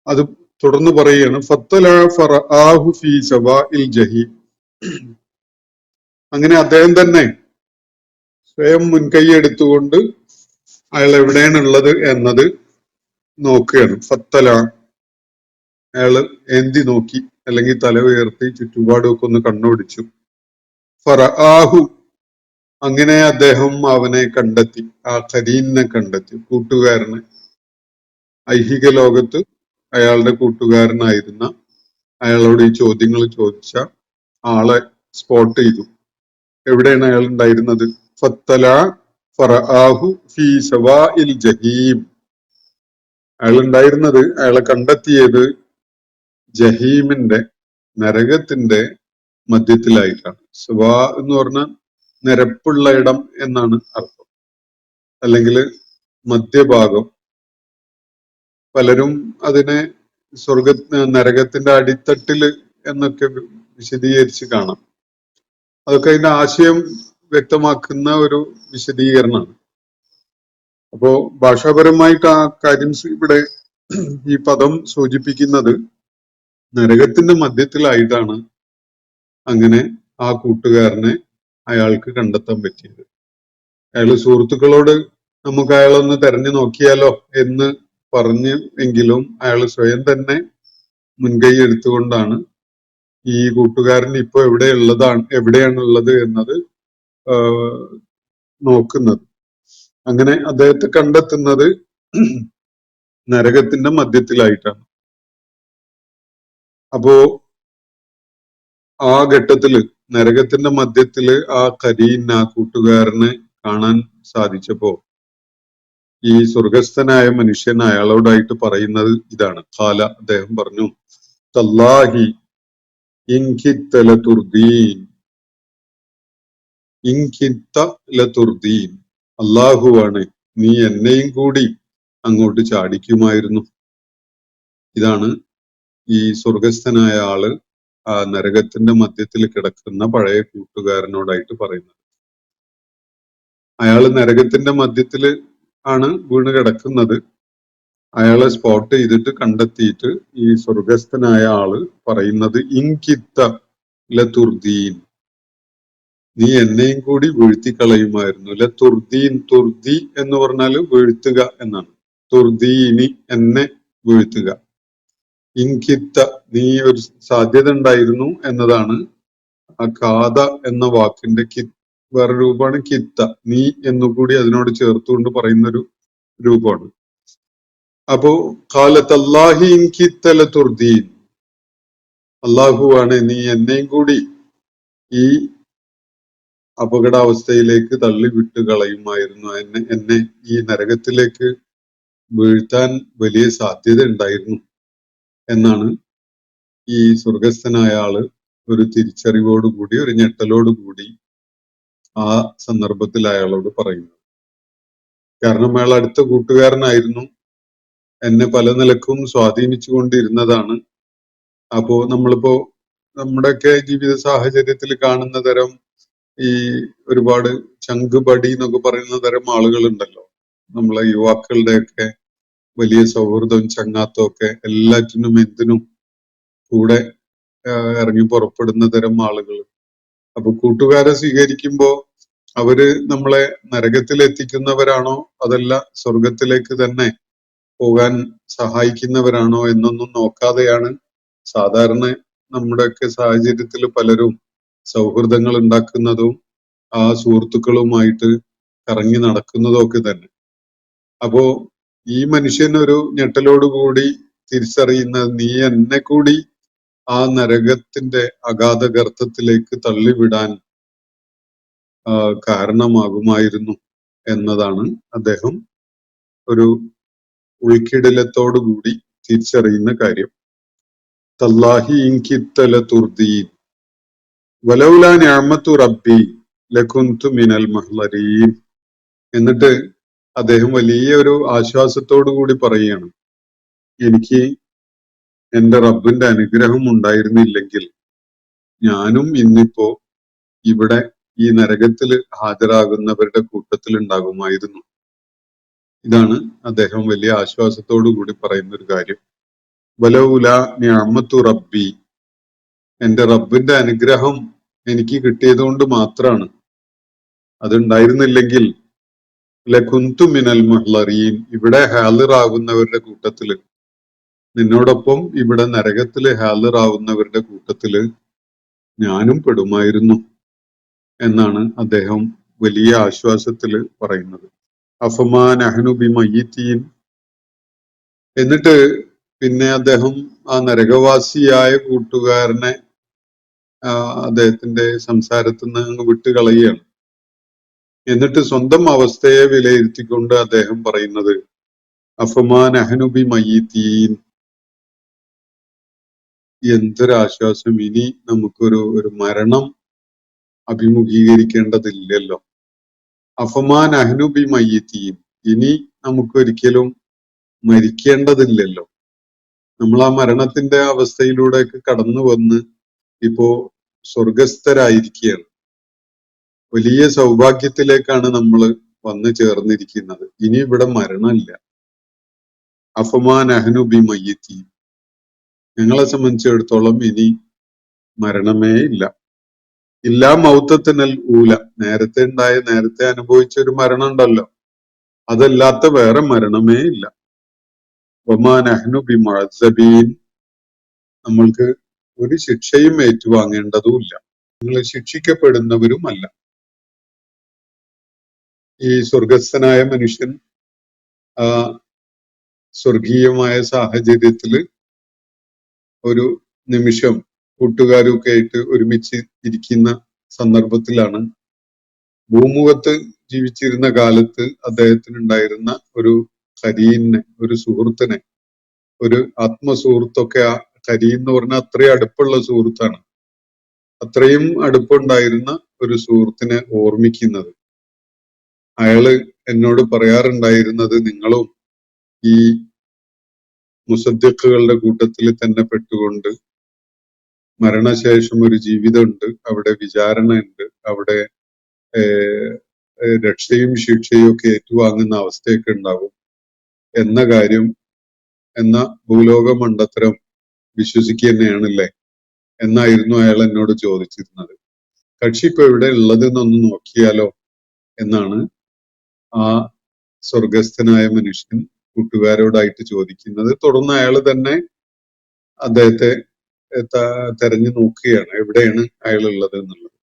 അത് തുടർന്ന് പറയുകയാണ്, ഫത്തല ഫറആഹു ഫീ സവാഇൽ ജഹീം. അങ്ങനെ അദ്ദേഹം തന്നെ സ്വയം മുൻകൈ എടുത്തുകൊണ്ട് അയാൾ എവിടെയാണുള്ളത് എന്നത് നോക്കുകയാണ്. ഫത്തല, അയാള് ഏന്തി നോക്കി, അല്ലെങ്കിൽ തല ഉയർത്തി ചുറ്റുപാടുമൊക്കെ ഒന്ന് കണ്ണോടിച്ചു. ഫറആഹു, അങ്ങനെ അദ്ദേഹം അവനെ കണ്ടെത്തി, ആ ഖരീനെ കണ്ടെത്തി, കൂട്ടുകാരനെ. ഐഹിക ലോകത്ത് അയാളുടെ കൂട്ടുകാരനായിരുന്ന, അയാളോട് ഈ ചോദ്യങ്ങൾ ചോദിച്ച ആളെ സ്പോട്ട് ചെയ്തു. എവിടെയാണ് അയാൾ ഉണ്ടായിരുന്നത്? ഫത്തല ഫറആഹു ഫീ സവാഇൽ ജഹീം. അയാൾ ഉണ്ടായിരുന്നത്, അയാളെ കണ്ടെത്തിയത് ജഹീമിന്റെ, നരകത്തിന്റെ മധ്യത്തിലായിട്ടാണ്. സവാ എന്ന് പറഞ്ഞാൽ നിരപ്പുള്ള ഇടം എന്നാണ് അർത്ഥം, അല്ലെങ്കിൽ മധ്യഭാഗം. പലരും അതിനെ നരകത്തിന്റെ അടിത്തട്ടില് എന്നൊക്കെ വിശദീകരിച്ച് കാണാം. അതൊക്കെ അതിന്റെ ആശയം വ്യക്തമാക്കുന്ന ഒരു വിശദീകരണമാണ്. അപ്പോ ഭാഷാപരമായിട്ട് ആ കാര്യം ഇവിടെ ഈ പദം സൂചിപ്പിക്കുന്നത് നരകത്തിന്റെ മധ്യത്തിലായിട്ടാണ് അങ്ങനെ ആ കൂട്ടുകാരനെ അയാൾക്ക് കണ്ടെത്താൻ പറ്റിയത്. അയാള് സുഹൃത്തുക്കളോട് നമുക്ക് അയാളൊന്ന് തെരഞ്ഞു നോക്കിയാലോ എന്ന് പറഞ്ഞു എങ്കിലും അയാൾ സ്വയം തന്നെ മുൻകൈ എടുത്തുകൊണ്ടാണ് ഈ കൂട്ടുകാരൻ ഇപ്പൊ എവിടെയാണുള്ളത് എന്നത് നോക്കുന്നത്. അങ്ങനെ അദ്ദേഹത്തെ കണ്ടെത്തുന്നത് നരകത്തിന്റെ മധ്യത്തിലായിട്ടാണ്. അപ്പോ ആ ഘട്ടത്തില് നരകത്തിന്റെ മധ്യത്തില് ആ കരീൻ, ആ കൂട്ടുകാരനെ കാണാൻ സാധിച്ചപ്പോ ഈ സ്വർഗസ്ഥനായ മനുഷ്യൻ അയാളോടായിട്ട് പറയുന്നത് ഇതാണ്. ഖാല, അദ്ദേഹം പറഞ്ഞു, തല്ലാഹി ഇൻകിത്ത ലതുർദീൻ, ഇൻകിത്ത ലതുർദീൻ, അല്ലാഹുവാണ്, നീ എന്നെയും കൂടി അങ്ങോട്ട് ചാടിക്കുമായിരുന്നു. ഇതാണ് ഈ സ്വർഗസ്ഥനായ ആള് ആ നരകത്തിന്റെ മധ്യത്തിൽ കിടക്കുന്ന പഴയ കൂട്ടുകാരനോടായിട്ട് പറയുന്നത്. അയാള് നരകത്തിന്റെ മധ്യത്തില് ആണ് വീണ് കിടക്കുന്നത്. അയാളെ സ്പോട്ട് ചെയ്തിട്ട് കണ്ടെത്തിയിട്ട് ഈ സ്വർഗസ്ഥനായ ആള് പറയുന്നത്, ഇൻകിത്ത ലതുർദീൻ, നീ എന്നെയും കൂടി വീഴ്ത്തിക്കളയുമായിരുന്നു. ലതുർദീൻ, തുർദി എന്ന് പറഞ്ഞാല് വീഴ്ത്തുക എന്നാണ്. തുർദീനി, എന്നെ വീഴ്ത്തുക. ഇൻകിത്ത, നീ ഒരു സാധ്യത ഉണ്ടായിരുന്നു എന്നതാണ്. ആ കാത എന്ന വാക്കിന്റെ വേറെ രൂപമാണ് കിത്ത, നീ എന്നുകൂടി അതിനോട് ചേർത്തുകൊണ്ട് പറയുന്ന ഒരു രൂപമാണ്. അപ്പോ ഖാലത്തല്ലാഹി ഇൻകിത്ത ലതുർദീൻ, അള്ളാഹുവാണ്, നീ എന്നെയും കൂടി ഈ അപകടാവസ്ഥയിലേക്ക് തള്ളിവിട്ട് കളയുമായിരുന്നു. എന്നെ ഈ നരകത്തിലേക്ക് വീഴ്ത്താൻ വലിയ സാധ്യത ഉണ്ടായിരുന്നു എന്നാണ് ഈ സ്വർഗസ്ഥനായ ആള് ഒരു തിരിച്ചറിവോടുകൂടി, ഒരു ഞെട്ടലോടുകൂടി ആ സന്ദർഭത്തിൽ അയാളോട് പറയുന്നത്. കാരണം അയാൾ അടുത്ത കൂട്ടുകാരനായിരുന്നു, എന്നെ പല നിലക്കും സ്വാധീനിച്ചു കൊണ്ടിരുന്നതാണ്. അപ്പോ നമ്മളിപ്പോ നമ്മുടെയൊക്കെ ജീവിത സാഹചര്യത്തിൽ കാണുന്ന തരം ഈ ഒരുപാട് ചങ്ക് ബഡി എന്നൊക്കെ പറയുന്ന തരം ആളുകളുണ്ടല്ലോ. നമ്മളെ യുവാക്കളുടെയൊക്കെ വലിയ സൗഹൃദവും ചങ്ങാത്തവും ഒക്കെ എല്ലാറ്റിനും എന്തിനും കൂടെ ഇറങ്ങി പുറപ്പെടുന്ന തരം ആളുകൾ. അപ്പൊ കൂട്ടുകാരെ സ്വീകരിക്കുമ്പോ അവര് നമ്മളെ നരകത്തിൽ എത്തിക്കുന്നവരാണോ അതല്ല സ്വർഗത്തിലേക്ക് തന്നെ പോകാൻ സഹായിക്കുന്നവരാണോ എന്നൊന്നും നോക്കാതെയാണ് സാധാരണ നമ്മുടെയൊക്കെ സാഹചര്യത്തിൽ പലരും സൗഹൃദങ്ങൾ ഉണ്ടാക്കുന്നതും ആ സുഹൃത്തുക്കളുമായിട്ട് കറങ്ങി നടക്കുന്നതും ഒക്കെ തന്നെ. അപ്പോ ഈ മനുഷ്യൻ ഒരു ഞെട്ടലോടുകൂടി തിരിച്ചറിയുന്ന, നീ എന്നെ കൂടി ആ നരകത്തിന്റെ അഗാധ ഗർത്തത്തിലേക്ക് തള്ളിവിടാൻ കാരണമാകുമായിരുന്നു എന്നതാണ് അദ്ദേഹം ഒരു ഉൾക്കിടിലത്തോടുകൂടി തിരിച്ചറിയുന്ന കാര്യം. തല്ലാഹി ഇൻ കിത്ത ലതുർദീൻ വലൗലാ നിഅമത്തു റബ്ബി ലകുന്തു മിനൽ മുഹ്ളരീൻ. എന്നിട്ട് അദ്ദേഹം വലിയ ഒരു ആശ്വാസത്തോടു കൂടി പറയുകയാണ്, എനിക്ക് എന്റെ റബ്ബിന്റെ അനുഗ്രഹം ഉണ്ടായിരുന്നില്ലെങ്കിൽ ഞാനും ഇന്നിപ്പോ ഇവിടെ ഈ നരകത്തിൽ ഹാജരാകുന്നവരുടെ കൂട്ടത്തിൽ ഉണ്ടാകുമായിരുന്നു. ഇതാണ് അദ്ദേഹം വലിയ ആശ്വാസത്തോടു കൂടി പറയുന്ന ഒരു കാര്യം. വലൗല നിഅമത്തു റബ്ബി, എന്റെ റബ്ബിന്റെ അനുഗ്രഹം എനിക്ക് കിട്ടിയത് കൊണ്ട് മാത്രാണ്. അതുണ്ടായിരുന്നില്ലെങ്കിൽ ലകുന്തു മിനൽ മുഹ്ളറീൻ, ഇവിടെ ഹാലിറാകുന്നവരുടെ കൂട്ടത്തില്, നിന്നോടൊപ്പം ഇവിടെ നരകത്തില് ഹാലിറാവുന്നവരുടെ കൂട്ടത്തില് ഞാനും പെടുമായിരുന്നു എന്നാണ് അദ്ദേഹം വലിയ ആശ്വാസത്തില് പറയുന്നത്. അഫമാ നഹ്നു ബിമയ്യിത്തീൻ. എന്നിട്ട് പിന്നെ അദ്ദേഹം ആ നരകവാസിയായ കൂട്ടുകാരനെ അദ്ദേഹത്തിന്റെ സംസാരത്തിൽ നിന്ന് അങ്ങ് വിട്ടുകളയുകയാണ്. എന്നിട്ട് സ്വന്തം അവസ്ഥയെ വിലയിരുത്തിക്കൊണ്ട് അദ്ദേഹം പറയുന്നത് അഫമാ നഹ്നു ബിമയ്യിത്തീൻ, എന്തൊരാശ്വാസം, ഇനി നമുക്കൊരു മരണം അഭിമുഖീകരിക്കേണ്ടതില്ലല്ലോ. അഫമാ നഹ്നു ബിമയ്യിത്തീൻ, ഇനി നമുക്കൊരിക്കലും മരിക്കേണ്ടതില്ലല്ലോ. നമ്മൾ ആ മരണത്തിന്റെ അവസ്ഥയിലൂടെയൊക്കെ കടന്നു വന്ന് ഇപ്പോ സ്വർഗസ്ഥരായിരിക്കുകയാണ്. വലിയ സൗഭാഗ്യത്തിലേക്കാണ് നമ്മൾ വന്നു ചേർന്നിരിക്കുന്നത്. ഇനി ഇവിടെ മരണമില്ല. അഫമാ നഹ്നു ബിമയ്യിത്തീൻ, ഞങ്ങളെ സംബന്ധിച്ചിടത്തോളം ഇനി മരണമേ ഇല്ല. ഇല്ലാ മൗത്തത്തിനൽ ഊല, നേരത്തെ അനുഭവിച്ച ഒരു മരണം ഉണ്ടല്ലോ, അതല്ലാത്ത വേറെ മരണമേ ഇല്ല. വമാ നഹ്നു ബിമുഅസ്സബീൻ, നമ്മൾക്ക് ഒരു ശിക്ഷയും ഏറ്റുവാങ്ങേണ്ടതുമില്ല, നിങ്ങൾ ശിക്ഷിക്കപ്പെടുന്നവരുമല്ല. ഈ സ്വർഗസ്ഥനായ മനുഷ്യൻ ആ സ്വർഗീയമായ സാഹചര്യത്തില് ഒരു നിമിഷം കൂട്ടുകാരൊക്കെ ആയിട്ട് ഒരുമിച്ച് ഇരിക്കുന്ന സന്ദർഭത്തിലാണ് ഭൂമുഖത്ത് ജീവിച്ചിരുന്ന കാലത്ത് അദ്ദേഹത്തിനുണ്ടായിരുന്ന ഒരു കരീനെ, ഒരു സുഹൃത്തിനെ, ഒരു ആത്മസുഹൃത്തൊക്കെ, ആ കരീൻ എന്ന് പറഞ്ഞാൽ അത്രയും അടുപ്പുള്ള സുഹൃത്താണ്, അത്രയും അടുപ്പുണ്ടായിരുന്ന ഒരു സുഹൃത്തിനെ ഓർമ്മിക്കുന്നത്. അയാള് എന്നോട് പറയാറുണ്ടായിരുന്നത്, നിങ്ങളും ഈ മുസദ്ദിഖുകളുടെ കൂട്ടത്തിൽ തന്നെ പെട്ടുകൊണ്ട് മരണശേഷം ഒരു ജീവിതമുണ്ട്, അവിടെ വിചാരണ ഉണ്ട്, അവിടെ രക്ഷയും ശിക്ഷയും ഒക്കെ ഏറ്റുവാങ്ങുന്ന അവസ്ഥയൊക്കെ ഉണ്ടാകും എന്ന കാര്യം, എന്ന ഭൂലോക മണ്ടത്തരം വിശ്വസിക്കുക തന്നെയാണല്ലേ എന്നായിരുന്നു അയാൾ എന്നോട് ചോദിച്ചിരുന്നത്. കക്ഷി ഇപ്പൊ എവിടെ ഉള്ളത് എന്നൊന്ന് നോക്കിയാലോ എന്നാണ് ആ സ്വർഗസ്ഥനായ മനുഷ്യൻ കൂട്ടുകാരോടായിട്ട് ചോദിക്കുന്നത്. തുടർന്ന് അയാൾ തന്നെ അദ്ദേഹത്തെ തെരഞ്ഞു നോക്കുകയാണ്, എവിടെയാണ് അയാൾ ഉള്ളത് എന്നുള്ളത്.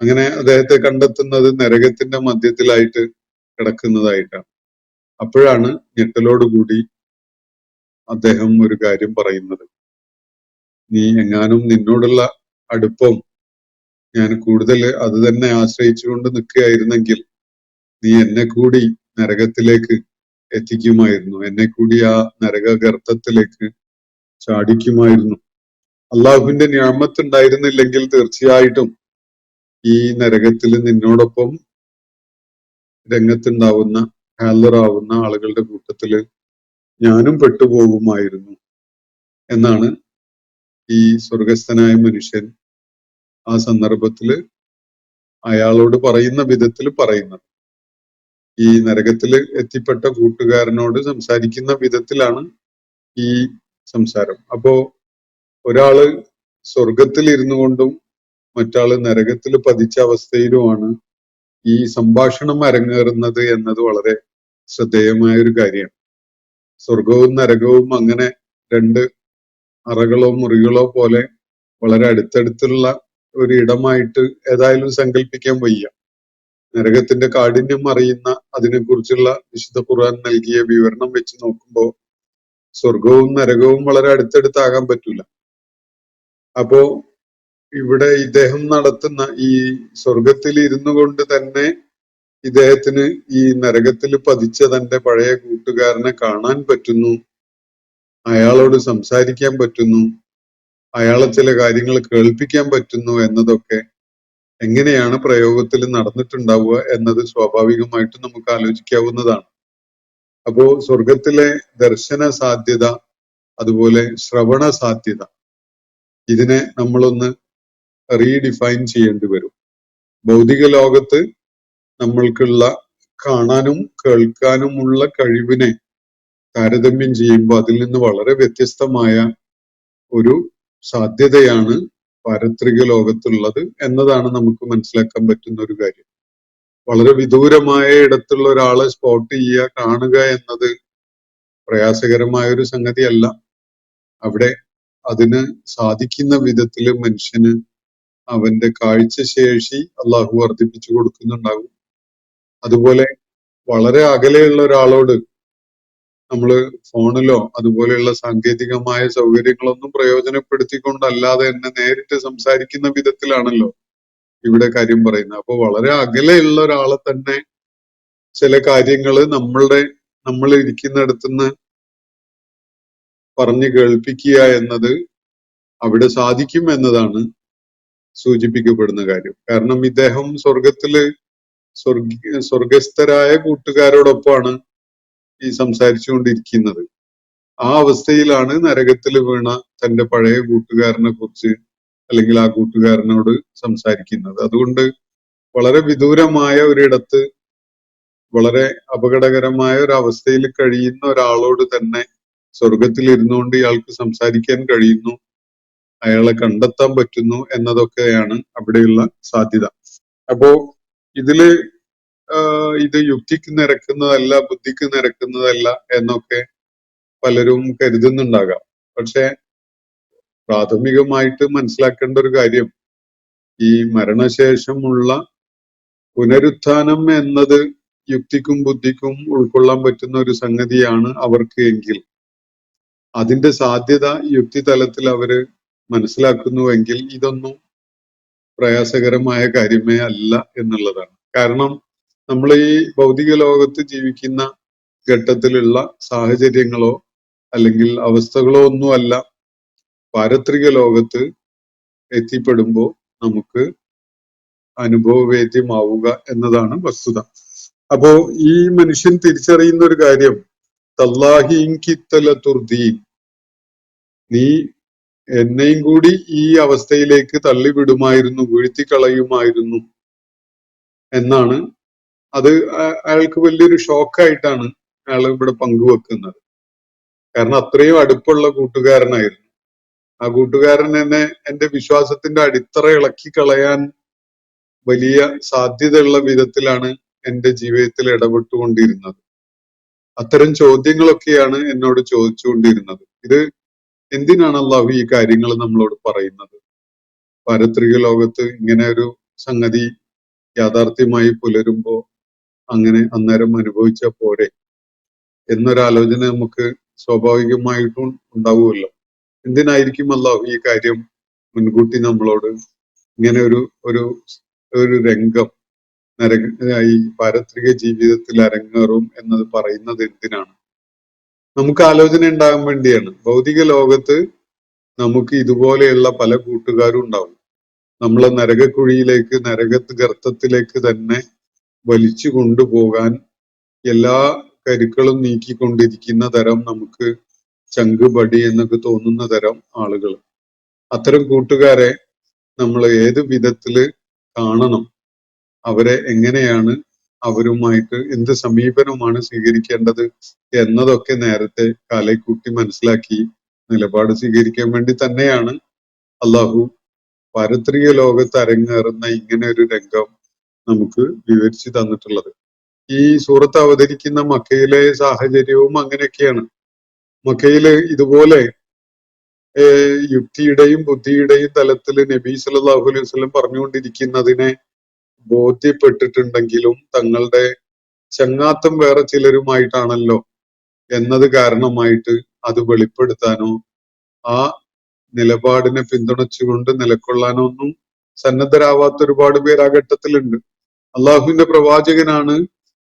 അങ്ങനെ അദ്ദേഹത്തെ കണ്ടെത്തുന്നത് നരകത്തിന്റെ മധ്യത്തിലായിട്ട് കിടക്കുന്നതായിട്ടാണ്. അപ്പോഴാണ് ഞെട്ടലോടുകൂടി അദ്ദേഹം ഒരു കാര്യം പറയുന്നത്, നീ എങ്ങാനും നിന്നോടുള്ള അടുപ്പം ഞാൻ കൂടുതൽ അത് തന്നെ ആശ്രയിച്ചുകൊണ്ട് നിൽക്കുകയായിരുന്നെങ്കിൽ നീ എന്നെ കൂടി നരകത്തിലേക്ക് എത്തിക്കുമായിരുന്നു, എന്നെ കൂടി ആ നരക ഗർത്തത്തിലേക്ക് ചാടിക്കുമായിരുന്നു. അള്ളാഹുവിന്റെ നിഅമത്ത് ഉണ്ടായിരുന്നില്ലെങ്കിൽ തീർച്ചയായിട്ടും ഈ നരകത്തിൽ നിന്നോടൊപ്പം രംഗത്തുണ്ടാവുന്ന ഹാജറാവുന്ന ആളുകളുടെ കൂട്ടത്തില് ഞാനും പെട്ടുപോകുമായിരുന്നു എന്നാണ് ഈ സ്വർഗസ്ഥനായ മനുഷ്യൻ ആ സന്ദർഭത്തില് അയാളോട് പറയുന്ന വിധത്തിൽ പറയുന്നത്. ഈ നരകത്തില് എത്തിപ്പെട്ട കൂട്ടുകാരനോട് സംസാരിക്കുന്ന വിധത്തിലാണ് ഈ സംസാരം. അപ്പോ ഒരാള് സ്വർഗത്തിൽ ഇരുന്നു കൊണ്ടും മറ്റാള് നരകത്തിൽ പതിച്ച അവസ്ഥയിലുമാണ് ഈ സംഭാഷണം അരങ്ങേറുന്നത് എന്നത് വളരെ ശ്രദ്ധേയമായ ഒരു കാര്യമാണ്. സ്വർഗവും നരകവും അങ്ങനെ രണ്ട് അറകളോ മുറികളോ പോലെ വളരെ അടുത്തടുത്തുള്ള ഒരു ഇടമായിട്ട് ഏതായാലും സങ്കല്പിക്കാൻ വയ്യ. നരകത്തിന്റെ കാഠിന്യം അറിയുന്ന അതിനെക്കുറിച്ചുള്ള വിശുദ്ധ ഖുർആൻ നൽകിയ വിവരണം വെച്ച് നോക്കുമ്പോൾ സ്വർഗവും നരകവും വളരെ അടുത്തടുത്താകാൻ പറ്റൂല. അപ്പോ ഇവിടെ ഇദ്ദേഹം നടത്തുന്ന ഈ സ്വർഗത്തിൽ ഇരുന്നു കൊണ്ട് തന്നെ ഇദ്ദേഹത്തിന് ഈ നരകത്തിൽ പതിച്ച തന്റെ പഴയ കൂട്ടുകാരനെ കാണാൻ പറ്റുന്നു, അയാളോട് സംസാരിക്കാൻ പറ്റുന്നു, അയാളെ ചില കാര്യങ്ങൾ കേൾപ്പിക്കാൻ പറ്റുന്നു എന്നതൊക്കെ എങ്ങനെയാണ് പ്രയോഗത്തിൽ നടന്നിട്ടുണ്ടാവുക എന്നത് സ്വാഭാവികമായിട്ടും നമുക്ക് ആലോചിക്കാവുന്നതാണ്. അപ്പോ സ്വർഗത്തിലെ ദർശന സാധ്യത, അതുപോലെ ശ്രവണ സാധ്യത, ഇതിനെ നമ്മളൊന്ന് റീഡിഫൈൻ ചെയ്യേണ്ടി വരും. ഭൗതിക ലോകത്ത് നമ്മൾക്കുള്ള കാണാനും കേൾക്കാനുമുള്ള കഴിവിനെ താരതമ്യം ചെയ്യുമ്പോൾ അതിൽ നിന്ന് വളരെ വ്യത്യസ്തമായ ഒരു സാധ്യതയാണ് പാരത്രിക ലോകത്തുള്ളത് എന്നതാണ് നമുക്ക് മനസ്സിലാക്കാൻ പറ്റുന്ന ഒരു കാര്യം. വളരെ വിദൂരമായ ഇടത്തുള്ള ഒരാളെ സ്പോട്ട് ചെയ്യുക, കാണുക എന്നത് പ്രയാസകരമായ ഒരു സംഗതിയല്ല. അവിടെ അതിന് സാധിക്കുന്ന വിധത്തില് മനുഷ്യന് അവന്റെ കാഴ്ചശേഷി അള്ളാഹു വർദ്ധിപ്പിച്ചു കൊടുക്കുന്നുണ്ടാകും. അതുപോലെ വളരെ അകലെയുള്ള ഒരാളോട് നമ്മള് ഫോണിലോ അതുപോലെയുള്ള സാങ്കേതികമായ സൗകര്യങ്ങളൊന്നും പ്രയോജനപ്പെടുത്തിക്കൊണ്ടല്ലാതെ തന്നെ നേരിട്ട് സംസാരിക്കുന്ന വിധത്തിലാണല്ലോ ഇവിടെ കാര്യം പറയുന്നത്. അപ്പൊ വളരെ അകലെയുള്ള ഒരാളെ തന്നെ ചില കാര്യങ്ങള് നമ്മൾ ഇരിക്കുന്നിടത്തുനിന്ന് പറഞ്ഞു കേൾപ്പിക്കുക എന്നത് അവിടെ സാധിക്കും എന്നതാണ് സൂചിപ്പിക്കപ്പെടുന്ന കാര്യം. കാരണം ഇദ്ദേഹം സ്വർഗസ്ഥരായ കൂട്ടുകാരോടൊപ്പമാണ് ഈ സംസാരിച്ചുകൊണ്ടിരിക്കുന്നത്. ആ അവസ്ഥയിലാണ് നരകത്തിൽ വീണ തന്റെ പഴയ കൂട്ടുകാരനെ കുറിച്ച് അല്ലെങ്കിൽ ആ കൂട്ടുകാരനോട് സംസാരിക്കുന്നത്. അതുകൊണ്ട് വളരെ വിദൂരമായ ഒരിടത്ത് വളരെ അപകടകരമായ ഒരു അവസ്ഥയിൽ കഴിയുന്ന ഒരാളോട് തന്നെ സ്വർഗത്തിൽ ഇരുന്നുകൊണ്ട് ഇയാൾക്ക് സംസാരിക്കാൻ കഴിയുന്നു, അയാളെ കണ്ടെത്താൻ പറ്റുന്നു എന്നതൊക്കെയാണ് അവിടെയുള്ള സാധ്യത. അപ്പോ ഇതില് ഇത് യുക്തിക്ക് നിരക്കുന്നതല്ല, ബുദ്ധിക്ക് നിരക്കുന്നതല്ല എന്നൊക്കെ പലരും കരുതുന്നുണ്ടാകാം. പക്ഷെ പ്രാഥമികമായിട്ട് മനസ്സിലാക്കേണ്ട ഒരു കാര്യം, ഈ മരണശേഷമുള്ള പുനരുത്ഥാനം എന്നത് യുക്തിക്കും ബുദ്ധിക്കും ഉൾക്കൊള്ളാൻ പറ്റുന്ന ഒരു സംഗതിയാണ് അവർക്ക് എങ്കിൽ, അതിന്റെ സാധ്യത യുക്തിതലത്തിൽ അവര് മനസ്സിലാക്കുന്നുവെങ്കിൽ ഇതൊന്നും പ്രയാസകരമായ കാര്യമേ അല്ല എന്നുള്ളതാണ്. കാരണം നമ്മൾ ഈ ഭൗതിക ലോകത്ത് ജീവിക്കുന്ന ഘട്ടത്തിലുള്ള സാഹചര്യങ്ങളോ അല്ലെങ്കിൽ അവസ്ഥകളോ ഒന്നുമല്ല പാരത്രിക ലോകത്ത് എത്തിപ്പെടുമ്പോൾ നമുക്ക് അനുഭവവേദ്യമാവുക എന്നതാണ് വസ്തുത. അപ്പോ ഈ മനുഷ്യൻ തിരിച്ചറിയുന്ന ഒരു കാര്യം, തല്ലാഹി ഇൻകിത്തല തുർദീൻ, നീ എന്നെയും കൂടി ഈ അവസ്ഥയിലേക്ക് തള്ളിവിടുമായിരുന്നു, വീഴ്ത്തിക്കളയുമായിരുന്നു എന്നാണ്. അത് അയാൾക്ക് വലിയൊരു ഷോക്കായിട്ടാണ് അയാൾ ഇവിടെ പങ്കുവെക്കുന്നത്. കാരണം അത്രയും അടുപ്പുള്ള കൂട്ടുകാരനായിരുന്നു. ആ കൂട്ടുകാരൻ എന്നെ എന്റെ വിശ്വാസത്തിന്റെ അടിത്തറ ഇളക്കി കളയാൻ വലിയ സാധ്യതയുള്ള വിധത്തിലാണ് എന്റെ ജീവിതത്തിൽ ഇടപെട്ടുകൊണ്ടിരുന്നത്. അത്തരം ചോദ്യങ്ങളൊക്കെയാണ് എന്നോട് ചോദിച്ചുകൊണ്ടിരുന്നത്. ഇത് എന്തിനാണ് അള്ളാഹു ഈ കാര്യങ്ങൾ നമ്മളോട് പറയുന്നത്? പാരത്രിക ലോകത്ത് ഇങ്ങനെ ഒരു സംഗതി യാഥാർത്ഥ്യമായി പുലരുമ്പോ അങ്ങനെ അന്നേരം അനുഭവിച്ച പോരെ എന്നൊരാലോചന നമുക്ക് സ്വാഭാവികമായിട്ടും ഉണ്ടാവുമല്ലോ. എന്തിനായിരിക്കും അള്ളാഹു ഈ കാര്യം മുൻകൂട്ടി നമ്മളോട് ഇങ്ങനെ ഒരു രംഗം ഈ പാരത്രിക ജീവിതത്തിൽ അരങ്ങേറും എന്നത് പറയുന്നത് എന്തിനാണ്? നമുക്ക് ആലോചന ഉണ്ടാകാൻ വേണ്ടിയാണ്. ഭൗതിക ലോകത്ത് നമുക്ക് ഇതുപോലെയുള്ള പല കൂട്ടുകാരും ഉണ്ടാവും. നമ്മളെ നരകക്കുഴിയിലേക്ക്, ഗർത്തത്തിലേക്ക് തന്നെ വലിച്ചു കൊണ്ടുപോകാൻ എല്ലാ കരുക്കളും നീക്കിക്കൊണ്ടിരിക്കുന്ന തരം, നമുക്ക് ചങ്കുപടി എന്നൊക്കെ തോന്നുന്ന തരം ആളുകൾ. അത്തരം കൂട്ടുകാരെ നമ്മൾ ഏത് വിധത്തില് കാണണം, അവരെ എങ്ങനെയാണ്, അവരുമായിട്ട് എന്ത് സമീപനമാണ് സ്വീകരിക്കേണ്ടത് എന്നതൊക്കെ നേരത്തെ കാലേക്കൂട്ടി മനസ്സിലാക്കി നിലപാട് സ്വീകരിക്കാൻ വേണ്ടി തന്നെയാണ് അള്ളാഹു പാരത്രിക ലോകത്ത് അരങ്ങേറുന്ന ഇങ്ങനെ ഒരു രംഗം നമുക്ക് വിവരിച്ചു തന്നിട്ടുള്ളത്. ഈ സൂറത്ത് അവതരിക്കുന്ന മക്കയിലെ സാഹചര്യവും അങ്ങനെയൊക്കെയാണ്. മക്കയില് ഇതുപോലെ യുക്തിയുടെയും ബുദ്ധിയുടെയും തലത്തിൽ നബി സല്ലല്ലാഹു അലൈഹി വസല്ലം പറഞ്ഞുകൊണ്ടിരിക്കുന്നതിനെ ബോധ്യപ്പെട്ടിട്ടുണ്ടെങ്കിലും തങ്ങളുടെ ചങ്ങാത്തം വേറെ ചിലരുമായിട്ടാണല്ലോ എന്നത് കാരണമായിട്ട് അത് വെളിപ്പെടുത്താനോ ആ നിലപാടിനെ പിന്തുണച്ചുകൊണ്ട് നിലകൊള്ളാനോ ഒന്നും സന്നദ്ധരാവാത്ത ഒരുപാട് പേർ ആ ഘട്ടത്തിലുണ്ട്. അള്ളാഹുവിന്റെ പ്രവാചകനാണ്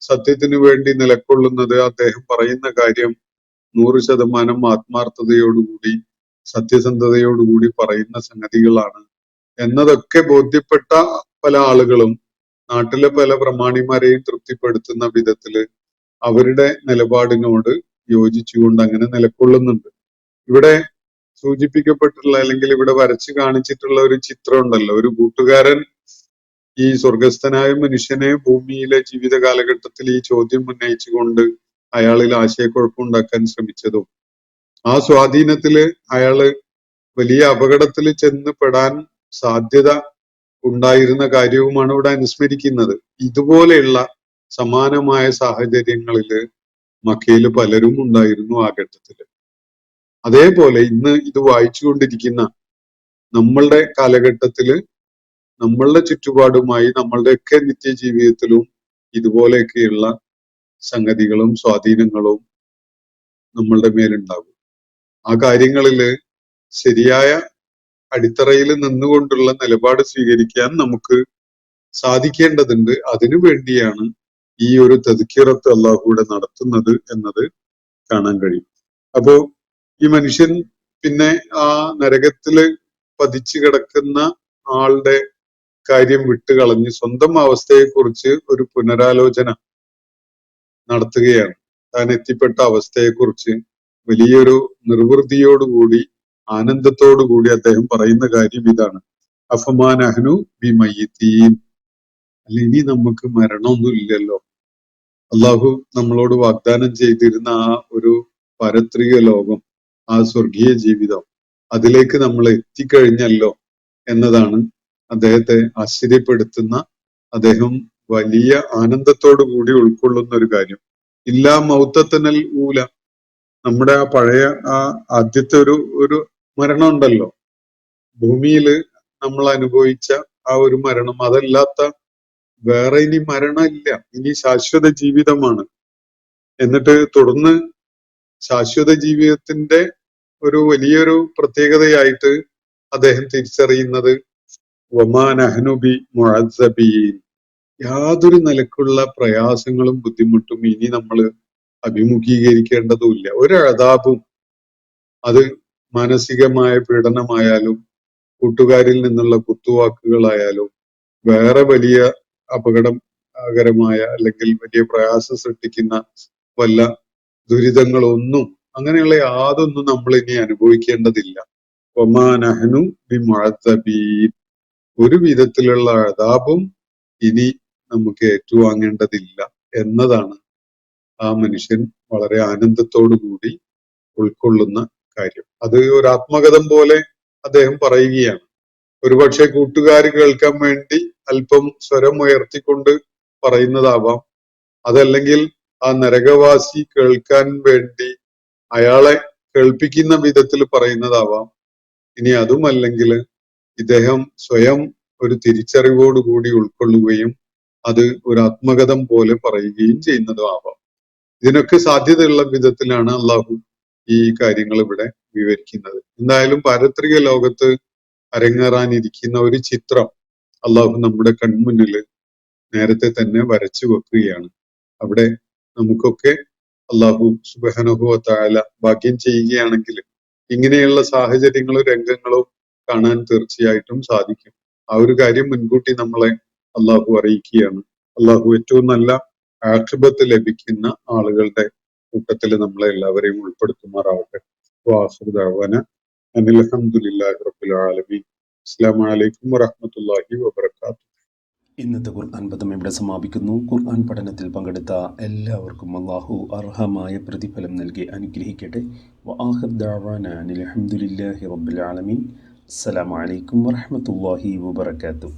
സത്യത്തിന് വേണ്ടി നിലകൊള്ളുന്നത്. അദ്ദേഹം പറയുന്ന കാര്യം 100% ആത്മാർത്ഥതയോടുകൂടി സത്യസന്ധതയോടുകൂടി പറയുന്ന സംഗതികളാണ് എന്നതൊക്കെ ബോധ്യപ്പെട്ട പല ആളുകളും നാട്ടിലെ പല പ്രമാണിമാരെയും തൃപ്തിപ്പെടുത്തുന്ന വിധത്തില് അവരുടെ നിലപാടിനോട് യോജിച്ചുകൊണ്ട് അങ്ങനെ നിലകൊള്ളുന്നുണ്ട്. ഇവിടെ സൂചിപ്പിക്കപ്പെട്ടിട്ടുള്ള അല്ലെങ്കിൽ ഇവിടെ വരച്ചു കാണിച്ചിട്ടുള്ള ഒരു ചിത്രം ഉണ്ടല്ലോ, ഒരു കൂട്ടുകാരൻ ഈ സ്വർഗസ്ഥനായ മനുഷ്യനെ ഭൂമിയിലെ ജീവിത കാലഘട്ടത്തിൽ ഈ ചോദ്യം ഉന്നയിച്ചുകൊണ്ട് അയാളിൽ ആശയക്കുഴപ്പമുണ്ടാക്കാൻ ശ്രമിച്ചതും ആ സ്വാധീനത്തില് അയാള് വലിയ അപകടത്തിൽ ചെന്ന് പെടാൻ സാധ്യത ഉണ്ടായിരുന്ന കാര്യവുമാണ് ഇവിടെ അനുസ്മരിക്കുന്നത്. ഇതുപോലെയുള്ള സമാനമായ സാഹചര്യങ്ങളില് മക്കയില് പലരും ഉണ്ടായിരുന്നു ആ ഘട്ടത്തില്. അതേപോലെ ഇന്ന് ഇത് വായിച്ചുകൊണ്ടിരിക്കുന്ന നമ്മളുടെ കാലഘട്ടത്തില് നമ്മളുടെ ചുറ്റുപാടുമായി നമ്മളുടെയൊക്കെ നിത്യജീവിതത്തിലും ഇതുപോലെയൊക്കെയുള്ള സംഗതികളും സ്വാധീനങ്ങളും നമ്മളുടെ മേലുണ്ടാകും. ആ കാര്യങ്ങളില് ശരിയായ അടിത്തറയിൽ നിന്നുകൊണ്ടുള്ള നിലപാട് സ്വീകരിക്കാൻ നമുക്ക് സാധിക്കേണ്ടതുണ്ട്. അതിനു വേണ്ടിയാണ് ഈ ഒരു തദ്കിറത്ത് അല്ലാഹു ഇവിടെ നടത്തുന്നത് എന്നത് കാണാൻ കഴിയും. അപ്പോ ഈ മനുഷ്യൻ പിന്നെ ആ നരകത്തില് പതിച്ചു കിടക്കുന്ന ആളുടെ കാര്യം വിട്ടുകളഞ്ഞ് സ്വന്തം അവസ്ഥയെക്കുറിച്ച് ഒരു പുനരാലോചന നടത്തുകയാണ്. താൻ എത്തിപ്പെട്ട അവസ്ഥയെക്കുറിച്ച് വലിയൊരു നിർവൃതിയോടുകൂടി ആനന്ദത്തോടുകൂടി അദ്ദേഹം പറയുന്ന കാര്യം ഇതാണ്: അഫമാൻ അഹ്നു ബി മയ്യിത്തീൻ, അല്ല ഇനി നമുക്ക് മരണമൊന്നും ഇല്ലല്ലോ. അള്ളാഹു നമ്മളോട് വാഗ്ദാനം ചെയ്തിരുന്ന ആ ഒരു പാരത്രിക ലോകം, ആ സ്വർഗീയ ജീവിതം, അതിലേക്ക് നമ്മൾ എത്തിക്കഴിഞ്ഞല്ലോ എന്നതാണ് അദ്ദേഹത്തെ ആശ്ചര്യപ്പെടുത്തുന്ന, അദ്ദേഹം വലിയ ആനന്ദത്തോടു കൂടി ഉൾക്കൊള്ളുന്ന ഒരു കാര്യം. ഇല്ലാ മൗത്തത്തനൽ ഊല, നമ്മുടെ ആ പഴയ ആ ആദ്യത്തെ ഒരു മരണം ഉണ്ടല്ലോ, ഭൂമിയിൽ നമ്മൾ അനുഭവിച്ച ആ ഒരു മരണം, അതല്ലാത്ത വേറെ ഇനി മരണമില്ല, ഇനി ശാശ്വത ജീവിതമാണ്. എന്നിട്ട് തുടർന്ന് ശാശ്വത ജീവിതത്തിന്റെ ഒരു വലിയൊരു പ്രത്യേകതയായിട്ട് അദ്ദേഹം തിരിച്ചറിയുന്നത് വമാ നഹ്നു ബി മുഅസ്സബീൻ, യാതൊരു നിലക്കുള്ള പ്രയാസങ്ങളും ബുദ്ധിമുട്ടും ഇനി നമ്മൾ അഭിമുഖീകരിക്കേണ്ടതുമില്ല. ഒരു അദാബും, അത് മാനസികമായ പീഡനമായാലും കൂട്ടുകാരിൽ നിന്നുള്ള കുത്തുവാക്കുകളായാലും വേറെ വലിയ അപകടകരമായ അല്ലെങ്കിൽ വലിയ പ്രയാസം സൃഷ്ടിക്കുന്ന വല്ല ദുരിതങ്ങളൊന്നും, അങ്ങനെയുള്ള യാതൊന്നും നമ്മൾ ഇനി അനുഭവിക്കേണ്ടതില്ല. വമാ നഹ്നു ബി മുഅസ്സബീൻ, ഒരു വിധത്തിലുള്ള അദാബും ഇനി നമുക്ക് ഏറ്റുവാങ്ങേണ്ടതില്ല എന്നതാണ് ആ മനുഷ്യൻ വളരെ ആനന്ദത്തോടു കൂടി ഉൾക്കൊള്ളുന്ന കാര്യം. അത് ഒരു ആത്മകഥം പോലെ അദ്ദേഹം പറയുകയാണ്. ഒരുപക്ഷെ കൂട്ടുകാർ കേൾക്കാൻ വേണ്ടി അല്പം സ്വരം ഉയർത്തിക്കൊണ്ട് പറയുന്നതാവാം, അതല്ലെങ്കിൽ ആ നരകവാസി കേൾക്കാൻ വേണ്ടി അയാളെ കേൾപ്പിക്കുന്ന വിധത്തിൽ പറയുന്നതാവാം. ഇനി അതുമല്ലെങ്കിൽ ഇദ്ദേഹം സ്വയം ഒരു തിരിച്ചറിവോടുകൂടി ഉൾക്കൊള്ളുകയും അത് ഒരു ആത്മകഥം പോലെ പറയുകയും ചെയ്യുന്നതും ആവാം. ഇതിനൊക്കെ സാധ്യതയുള്ള വിധത്തിലാണ് അള്ളാഹു ഈ കാര്യങ്ങൾ ഇവിടെ വിവരിക്കുന്നത്. എന്തായാലും പാരത്രിക ലോകത്ത് അരങ്ങേറാനിരിക്കുന്ന ഒരു ചിത്രം അള്ളാഹു നമ്മുടെ കൺമുന്നിൽ നേരത്തെ തന്നെ വരച്ചു വെക്കുകയാണ്. അവിടെ നമുക്കൊക്കെ അള്ളാഹു സുബ്ഹാനഹു വ തആല ഭാഗ്യം ചെയ്യുകയാണെങ്കിൽ ഇങ്ങനെയുള്ള സാഹചര്യങ്ങളും രംഗങ്ങളും കാണാൻ തീർച്ചയായിട്ടും സാധിക്കും. ആ ഒരു കാര്യം മുൻകൂട്ടി നമ്മളെ അള്ളാഹു അറിയിക്കുകയാണ്. അള്ളാഹു ഏറ്റവും നല്ല ആഖിബത്ത് ലഭിക്കുന്ന ആളുകളുടെ കൂട്ടത്തിൽ നമ്മളെ എല്ലാവരെയും ഉൾപ്പെടുത്തുമാറാവട്ടെ. വാഖിറു ദഅ്വാന അനിൽ ഹംദുലില്ലാഹി റബ്ബിൽ ആലമീൻ. അസ്സലാമു അലൈക്കും വറഹ്മത്തുള്ളാഹി വബറകാതുഹു. ഇന്നത്തെ ഖുർആൻ പദം ഇവിടെ സമാപിക്കുന്നു. ഖുർആൻ പഠനത്തിൽ പങ്കെടുത്ത എല്ലാവർക്കും അല്ലാഹു അർഹമായ പ്രതിഫലം നൽകി അനുഗ്രഹിക്കട്ടെ. വആഖിറു ദഅ്വാന അനിൽ ഹംദുലില്ലാഹി റബ്ബിൽ ആലമീൻ. അസ്സലാമു അലൈക്കും വറഹ്മത്തുള്ളാഹി വബറകാതുഹു.